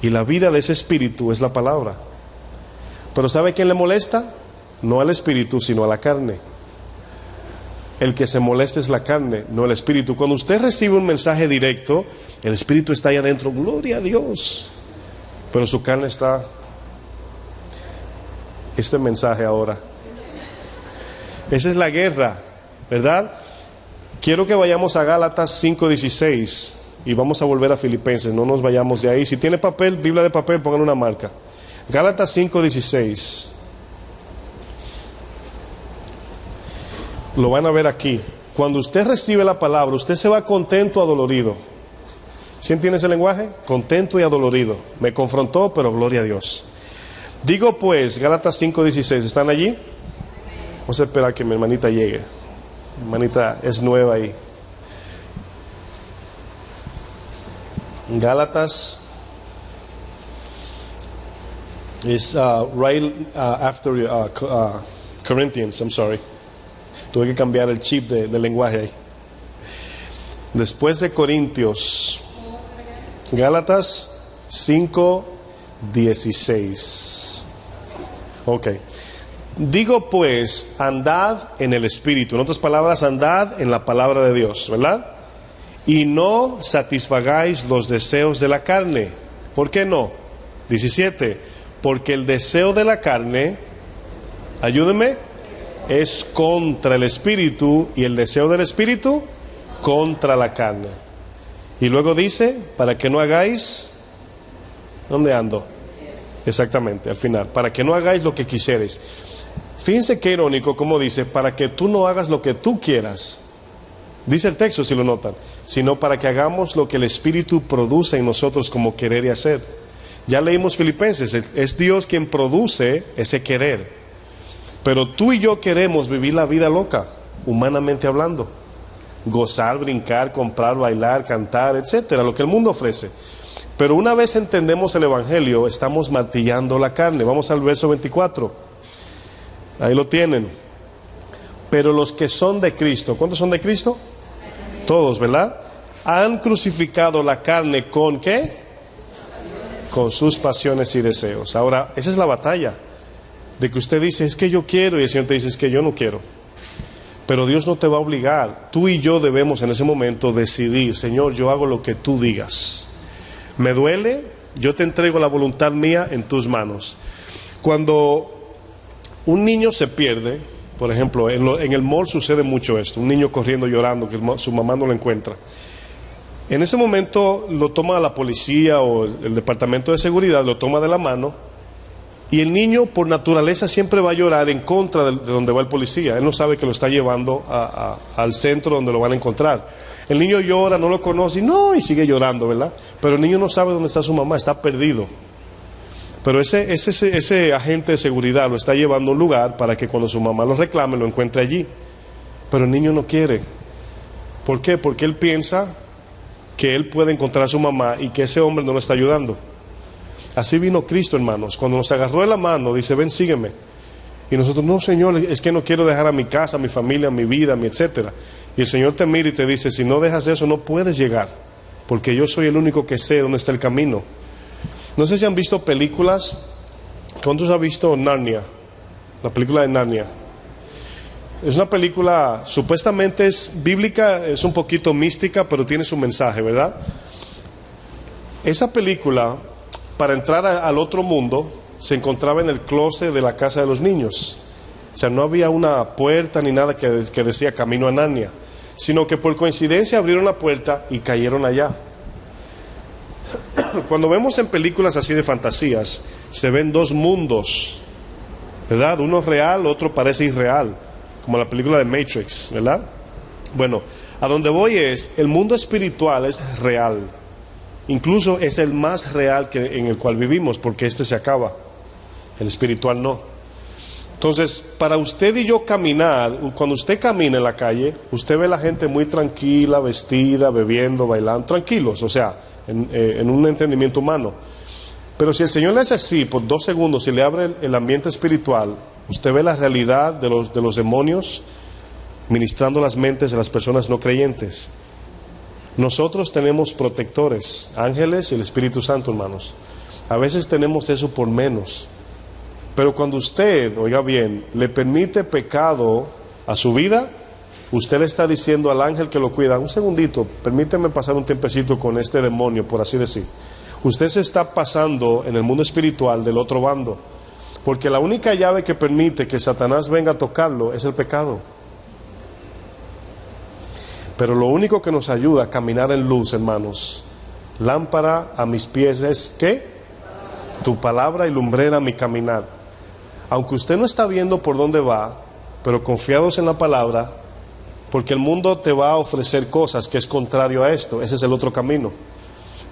Speaker 1: Y la vida de ese espíritu es la palabra. Pero ¿sabe quién le molesta? No al espíritu, sino a la carne. El que se molesta es la carne, no el espíritu. Cuando usted recibe un mensaje directo, el espíritu está ahí adentro, gloria a Dios. Pero su carne está, este mensaje ahora. Esa es la guerra, ¿verdad? Quiero que vayamos a Gálatas 5:16. y vamos a volver a Filipenses, no nos vayamos de ahí. Si tiene papel, Biblia de papel, pongan una marca. Gálatas 5:16. Lo van a ver aquí. Cuando usted recibe la palabra, usted se va contento o adolorido. ¿Sí entiende ese lenguaje? Contento y adolorido. Me confrontó, pero gloria a Dios. Digo pues, Gálatas 5:16, ¿están allí? Vamos a esperar que mi hermanita llegue. Mi hermanita es nueva ahí. Gálatas is right after Corinthians, I'm sorry. Tuve que cambiar el chip del lenguaje ahí. Después de Corintios, Gálatas 5:16. Ok. Digo pues, andad en el Espíritu. En otras palabras, andad en la palabra de Dios, ¿verdad? Y no satisfagáis los deseos de la carne. ¿Por qué no? 17. Porque el deseo de la carne, ayúdeme, es contra el Espíritu, y el deseo del Espíritu contra la carne. Y luego dice, para que no hagáis, ¿dónde ando? Exactamente, al final, para que no hagáis lo que quisieres. Fíjense qué irónico, como dice, para que tú no hagas lo que tú quieras. Dice el texto, si lo notan, sino para que hagamos lo que el Espíritu produce en nosotros como querer y hacer. Ya leímos Filipenses, es Dios quien produce ese querer. Pero tú y yo queremos vivir la vida loca, humanamente hablando. Gozar, brincar, comprar, bailar, cantar, etcétera, lo que el mundo ofrece. Pero una vez entendemos el Evangelio, estamos martillando la carne. Vamos al verso 24. Ahí lo tienen. Pero los que son de Cristo, ¿cuántos son de Cristo? Todos, ¿verdad? Han crucificado la carne con ¿qué? Con sus pasiones y deseos. Ahora, esa es la batalla. De que usted dice, es que yo quiero, y el Señor te dice, es que yo no quiero. Pero Dios no te va a obligar. Tú y yo debemos en ese momento decidir, Señor, yo hago lo que tú digas. Me duele, yo te entrego la voluntad mía en tus manos. Cuando un niño se pierde, por ejemplo, en el mall sucede mucho esto, un niño corriendo llorando, que su mamá no lo encuentra. En ese momento lo toma la policía o el departamento de seguridad, lo toma de la mano, y el niño por naturaleza siempre va a llorar en contra de donde va el policía. Él no sabe que lo está llevando al centro donde lo van a encontrar. El niño llora, no lo conoce y sigue llorando, ¿verdad? Pero el niño no sabe dónde está su mamá, está perdido. Pero ese agente de seguridad lo está llevando a un lugar para que cuando su mamá lo reclame lo encuentre allí. Pero el niño no quiere. ¿Por qué? Porque él piensa que él puede encontrar a su mamá y que ese hombre no lo está ayudando. Así vino Cristo, hermanos. Cuando nos agarró de la mano, dice, ven, sígueme. Y nosotros, no, Señor, es que no quiero dejar a mi casa, a mi familia, a mi vida, a mi etcétera. Y el Señor te mira y te dice, si no dejas eso, no puedes llegar. Porque yo soy el único que sé dónde está el camino. No sé si han visto películas. ¿Cuántos han visto Narnia? La película de Narnia. Es una película, supuestamente es bíblica, es un poquito mística, pero tiene su mensaje, ¿verdad? Esa película, para entrar al otro mundo, se encontraba en el closet de la casa de los niños. O sea, no había una puerta ni nada que decía camino a Narnia, sino que por coincidencia abrieron la puerta y cayeron allá. Cuando vemos en películas así de fantasías, se ven dos mundos, ¿verdad? Uno real, otro parece irreal, como la película de Matrix, ¿verdad? Bueno, a donde voy es, el mundo espiritual es real. Incluso es el más real en el cual vivimos, porque este se acaba, el espiritual no. Entonces, para usted y yo caminar, cuando usted camina en la calle, usted ve a la gente muy tranquila, vestida, bebiendo, bailando, tranquilos, o sea, en un entendimiento humano. Pero si el Señor le hace así, por 2 segundos, y le abre el ambiente espiritual, usted ve la realidad de los demonios ministrando las mentes de las personas no creyentes. Nosotros tenemos protectores, ángeles y el Espíritu Santo, hermanos. A veces tenemos eso por menos. Pero cuando usted, oiga bien, le permite pecado a su vida, usted le está diciendo al ángel que lo cuida, un segundito, permíteme pasar un tiempecito con este demonio, por así decir. Usted se está pasando en el mundo espiritual del otro bando. Porque la única llave que permite que Satanás venga a tocarlo es el pecado. Pero lo único que nos ayuda a caminar en luz, hermanos, lámpara a mis pies es, ¿qué? Tu palabra y lumbrera a mi caminar. Aunque usted no está viendo por dónde va, pero confiados en la palabra, porque el mundo te va a ofrecer cosas que es contrario a esto, ese es el otro camino.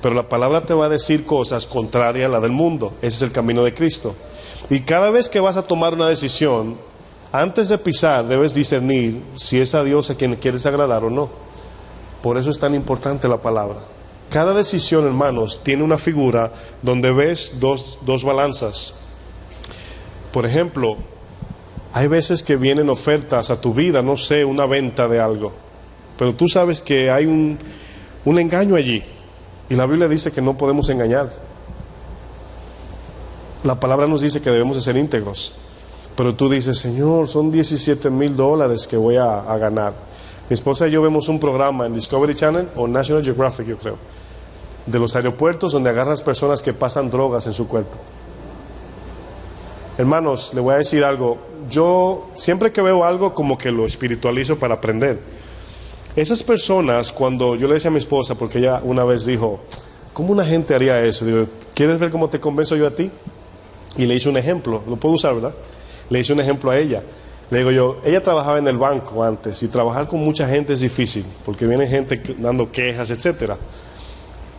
Speaker 1: Pero la palabra te va a decir cosas contrarias a la del mundo, ese es el camino de Cristo. Y cada vez que vas a tomar una decisión, antes de pisar debes discernir si es a Dios a quien quieres agradar o no. Por eso es tan importante la palabra. Cada decisión, hermanos, tiene una figura donde ves dos balanzas. Por ejemplo, hay veces que vienen ofertas a tu vida, no sé, una venta de algo, pero tú sabes que hay un engaño allí, y la Biblia dice que no podemos engañar. La palabra nos dice que debemos de ser íntegros, pero tú dices, Señor, son $17,000 que voy a ganar. Mi esposa y yo vemos un programa en Discovery Channel o National Geographic, yo creo, de los aeropuertos donde agarras personas que pasan drogas en su cuerpo. Hermanos, le voy a decir algo. Yo siempre que veo algo como que lo espiritualizo para aprender. Esas personas, cuando yo le decía a mi esposa, porque ella una vez dijo, ¿cómo una gente haría eso? Digo, ¿quieres ver cómo te convenzo yo a ti? Y le hice un ejemplo, lo puedo usar, ¿verdad? Le hice un ejemplo a ella. Le digo yo, ella trabajaba en el banco antes, y trabajar con mucha gente es difícil, porque viene gente dando quejas, etcétera.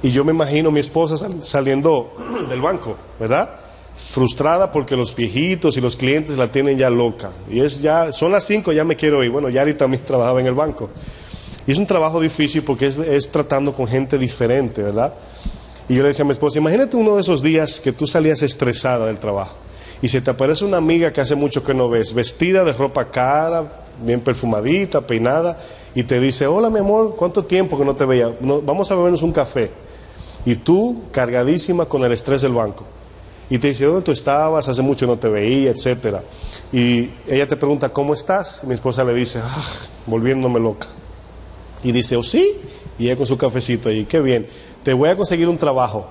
Speaker 1: Y yo me imagino a mi esposa saliendo del banco, ¿verdad? Frustrada porque los viejitos y los clientes la tienen ya loca. Y son las 5, ya me quiero ir. Bueno, Yari también trabajaba en el banco. Y es un trabajo difícil porque es tratando con gente diferente, ¿verdad? Y yo le decía a mi esposa, imagínate uno de esos días que tú salías estresada del trabajo y se te aparece una amiga que hace mucho que no ves, vestida de ropa cara, bien perfumadita, peinada, y te dice, hola mi amor, ¿cuánto tiempo que no te veía? Vamos a bebernos un café. Y tú, cargadísima con el estrés del banco. Y te dice, ¿dónde tú estabas? Hace mucho no te veía, etcétera. Y ella te pregunta, ¿cómo estás? Y mi esposa le dice, volviéndome loca. Y dice, ¿oh sí? Y ella con su cafecito ahí, qué bien. Te voy a conseguir un trabajo.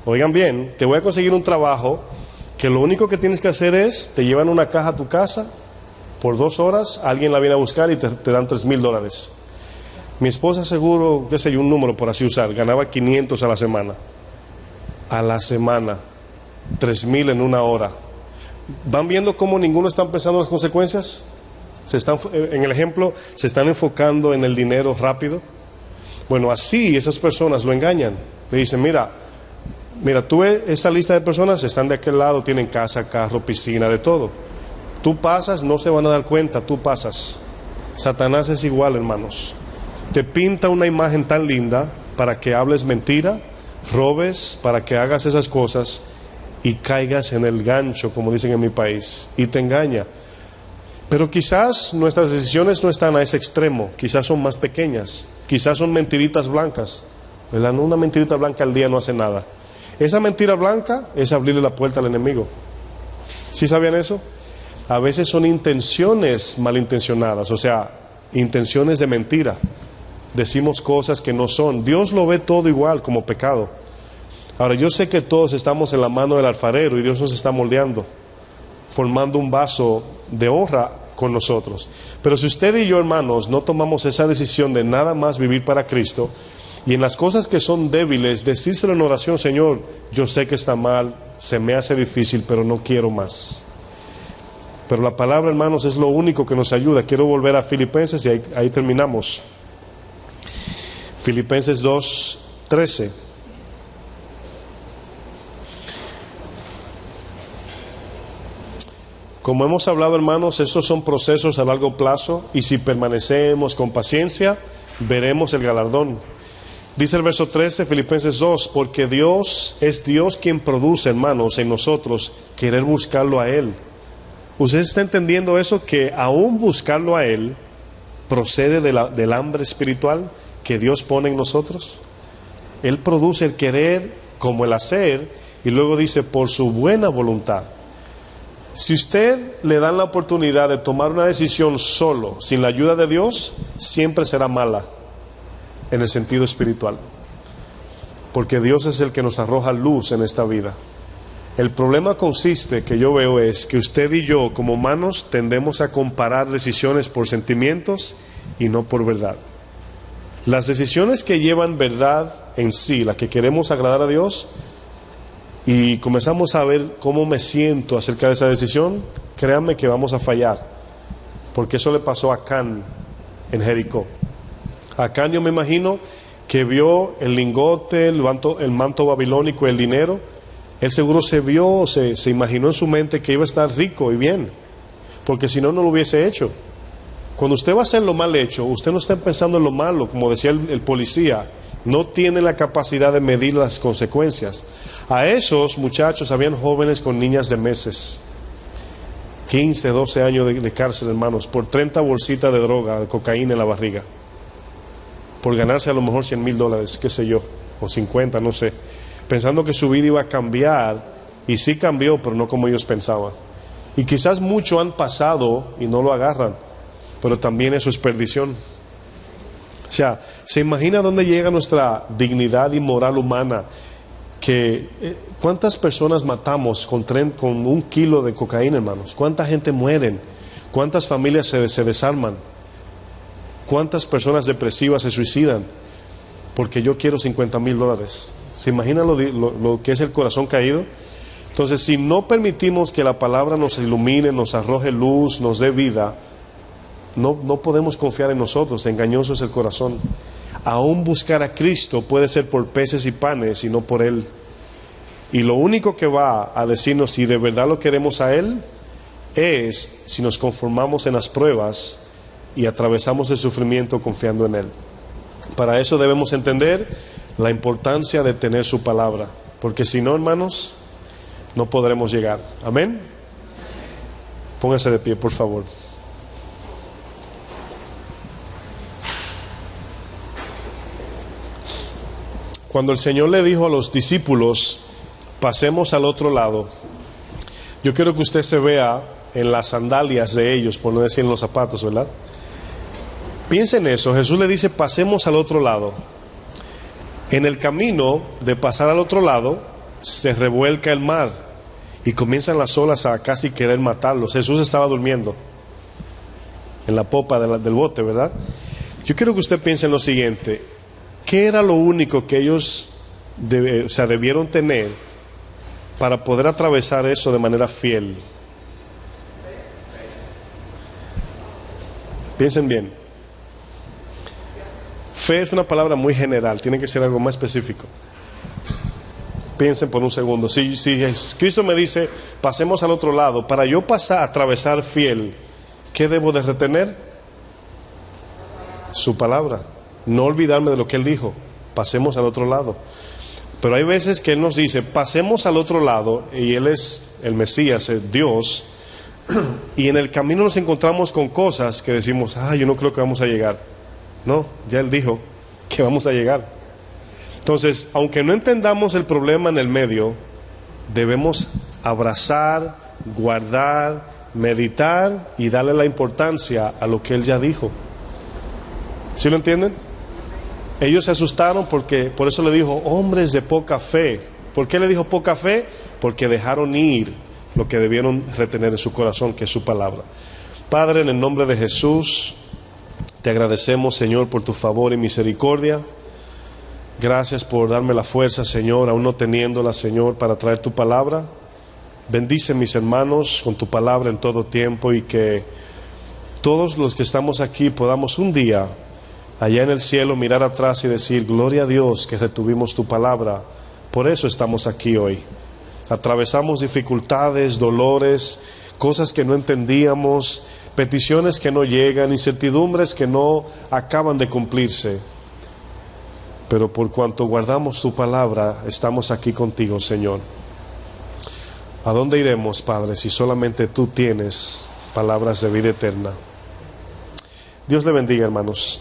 Speaker 1: Oigan bien, te voy a conseguir un trabajo que lo único que tienes que hacer es, te llevan una caja a tu casa, por 2 horas, alguien la viene a buscar y te dan $3,000. Mi esposa seguro, qué sé yo, un número por así usar, ganaba 500 a la semana. A la semana. 3,000 en 1 hora. ¿Van viendo cómo ninguno está pensando en las consecuencias? En el ejemplo, se están enfocando en el dinero rápido. Bueno, así esas personas lo engañan. Le dicen, mira, tú ves esa lista de personas, están de aquel lado, tienen casa, carro, piscina, de todo. Tú pasas, no se van a dar cuenta, tú pasas. Satanás es igual, hermanos. Te pinta una imagen tan linda para que hables mentira, robes, para que hagas esas cosas y caigas en el gancho, como dicen en mi país, y te engaña. Pero quizás nuestras decisiones no están a ese extremo, quizás son más pequeñas, quizás son mentiritas blancas, ¿verdad? No, una mentirita blanca al día no hace nada. Esa mentira blanca es abrirle la puerta al enemigo. ¿Sí sabían eso? A veces son intenciones malintencionadas, o sea, intenciones de mentira. Decimos cosas que no son. Dios lo ve todo igual como pecado. Ahora, yo sé que todos estamos en la mano del alfarero y Dios nos está moldeando, formando un vaso de honra con nosotros. Pero si usted y yo, hermanos, no tomamos esa decisión de nada más vivir para Cristo, y en las cosas que son débiles, decírselo en oración, Señor, yo sé que está mal, se me hace difícil, pero no quiero más. Pero la palabra, hermanos, es lo único que nos ayuda. Quiero volver a Filipenses y ahí terminamos. Filipenses 2:13. Como hemos hablado, hermanos, estos son procesos a largo plazo y si permanecemos con paciencia, veremos el galardón. Dice el verso 13, Filipenses 2, porque Dios es Dios quien produce, hermanos, en nosotros querer buscarlo a Él. ¿Usted está entendiendo eso? Que aún buscarlo a Él procede del hambre espiritual que Dios pone en nosotros. Él produce el querer como el hacer y luego dice por su buena voluntad. Si usted le dan la oportunidad de tomar una decisión solo, sin la ayuda de Dios, siempre será mala en el sentido espiritual. Porque Dios es el que nos arroja luz en esta vida. El problema consiste, que yo veo, es que usted y yo, como humanos, tendemos a comparar decisiones por sentimientos y no por verdad. Las decisiones que llevan verdad en sí, las que queremos agradar a Dios, y comenzamos a ver cómo me siento acerca de esa decisión, créanme que vamos a fallar, porque eso le pasó a Acán en Jericó. Acán, yo me imagino que vio el lingote, el manto babilónico, el dinero. Él seguro se imaginó en su mente que iba a estar rico y bien, porque si no, no lo hubiese hecho. Cuando usted va a hacer lo mal hecho, usted no está pensando en lo malo, como decía el policía, no tiene la capacidad de medir las consecuencias. A esos muchachos habían jóvenes con niñas de meses, 15, 12 años de cárcel, hermanos, por 30 bolsitas de droga, de cocaína en la barriga, por ganarse a lo mejor $100,000, qué sé yo, o 50, no sé, pensando que su vida iba a cambiar, y sí cambió, pero no como ellos pensaban. Y quizás muchos han pasado y no lo agarran, pero también eso es perdición. O sea, ¿se imagina dónde llega nuestra dignidad y moral humana? Que ¿cuántas personas matamos con 1 kilo de cocaína, hermanos? ¿Cuánta gente mueren? ¿Cuántas familias se desarman? ¿Cuántas personas depresivas se suicidan? Porque yo quiero $50,000. ¿Se imagina lo que es el corazón caído? Entonces, si no permitimos que la palabra nos ilumine, nos arroje luz, nos dé vida, no podemos confiar en nosotros. Engañoso es el corazón. Aún buscar a Cristo puede ser por peces y panes y no por Él. Y lo único que va a decirnos si de verdad lo queremos a Él es si nos conformamos en las pruebas y atravesamos el sufrimiento confiando en Él. Para eso debemos entender la importancia de tener su palabra, porque si no, hermanos, no podremos llegar. Amén. Póngase de pie, por favor. Cuando el Señor le dijo a los discípulos, pasemos al otro lado, yo quiero que usted se vea en las sandalias de ellos, por no decir en los zapatos, ¿verdad? Piensen en eso. Jesús le dice, pasemos al otro lado. En el camino de pasar al otro lado, se revuelca el mar y comienzan las olas a casi querer matarlos. Jesús estaba durmiendo en la popa del bote, ¿verdad? Yo quiero que usted piense en lo siguiente. ¿Qué era lo único que ellos debieron tener para poder atravesar eso de manera fiel? Piensen bien. Fe es una palabra muy general, tiene que ser algo más específico. Piensen por un segundo. Si Cristo me dice, pasemos al otro lado, para yo atravesar fiel, ¿qué debo de retener? Su palabra. No olvidarme de lo que Él dijo, pasemos al otro lado. Pero hay veces que Él nos dice, pasemos al otro lado, y Él es el Mesías, el Dios, y en el camino nos encontramos con cosas que decimos, yo no creo que vamos a llegar. No, ya Él dijo que vamos a llegar. Entonces, aunque no entendamos el problema en el medio, debemos abrazar, guardar, meditar y darle la importancia a lo que Él ya dijo. ¿Sí lo entienden? Ellos se asustaron porque, por eso le dijo, hombres de poca fe. ¿Por qué le dijo poca fe? Porque dejaron ir lo que debieron retener en su corazón, que es su palabra. Padre, en el nombre de Jesús, te agradecemos, Señor, por tu favor y misericordia. Gracias por darme la fuerza, Señor, aún no teniéndola, Señor, para traer tu palabra. Bendice mis hermanos con tu palabra en todo tiempo, y que todos los que estamos aquí podamos un día, allá en el cielo, mirar atrás y decir, gloria a Dios que retuvimos tu palabra. Por eso estamos aquí hoy. Atravesamos dificultades, dolores, cosas que no entendíamos, peticiones que no llegan, incertidumbres que no acaban de cumplirse. Pero por cuanto guardamos tu palabra, estamos aquí contigo, Señor. ¿A dónde iremos, Padre, si solamente tú tienes palabras de vida eterna? Dios le bendiga, hermanos.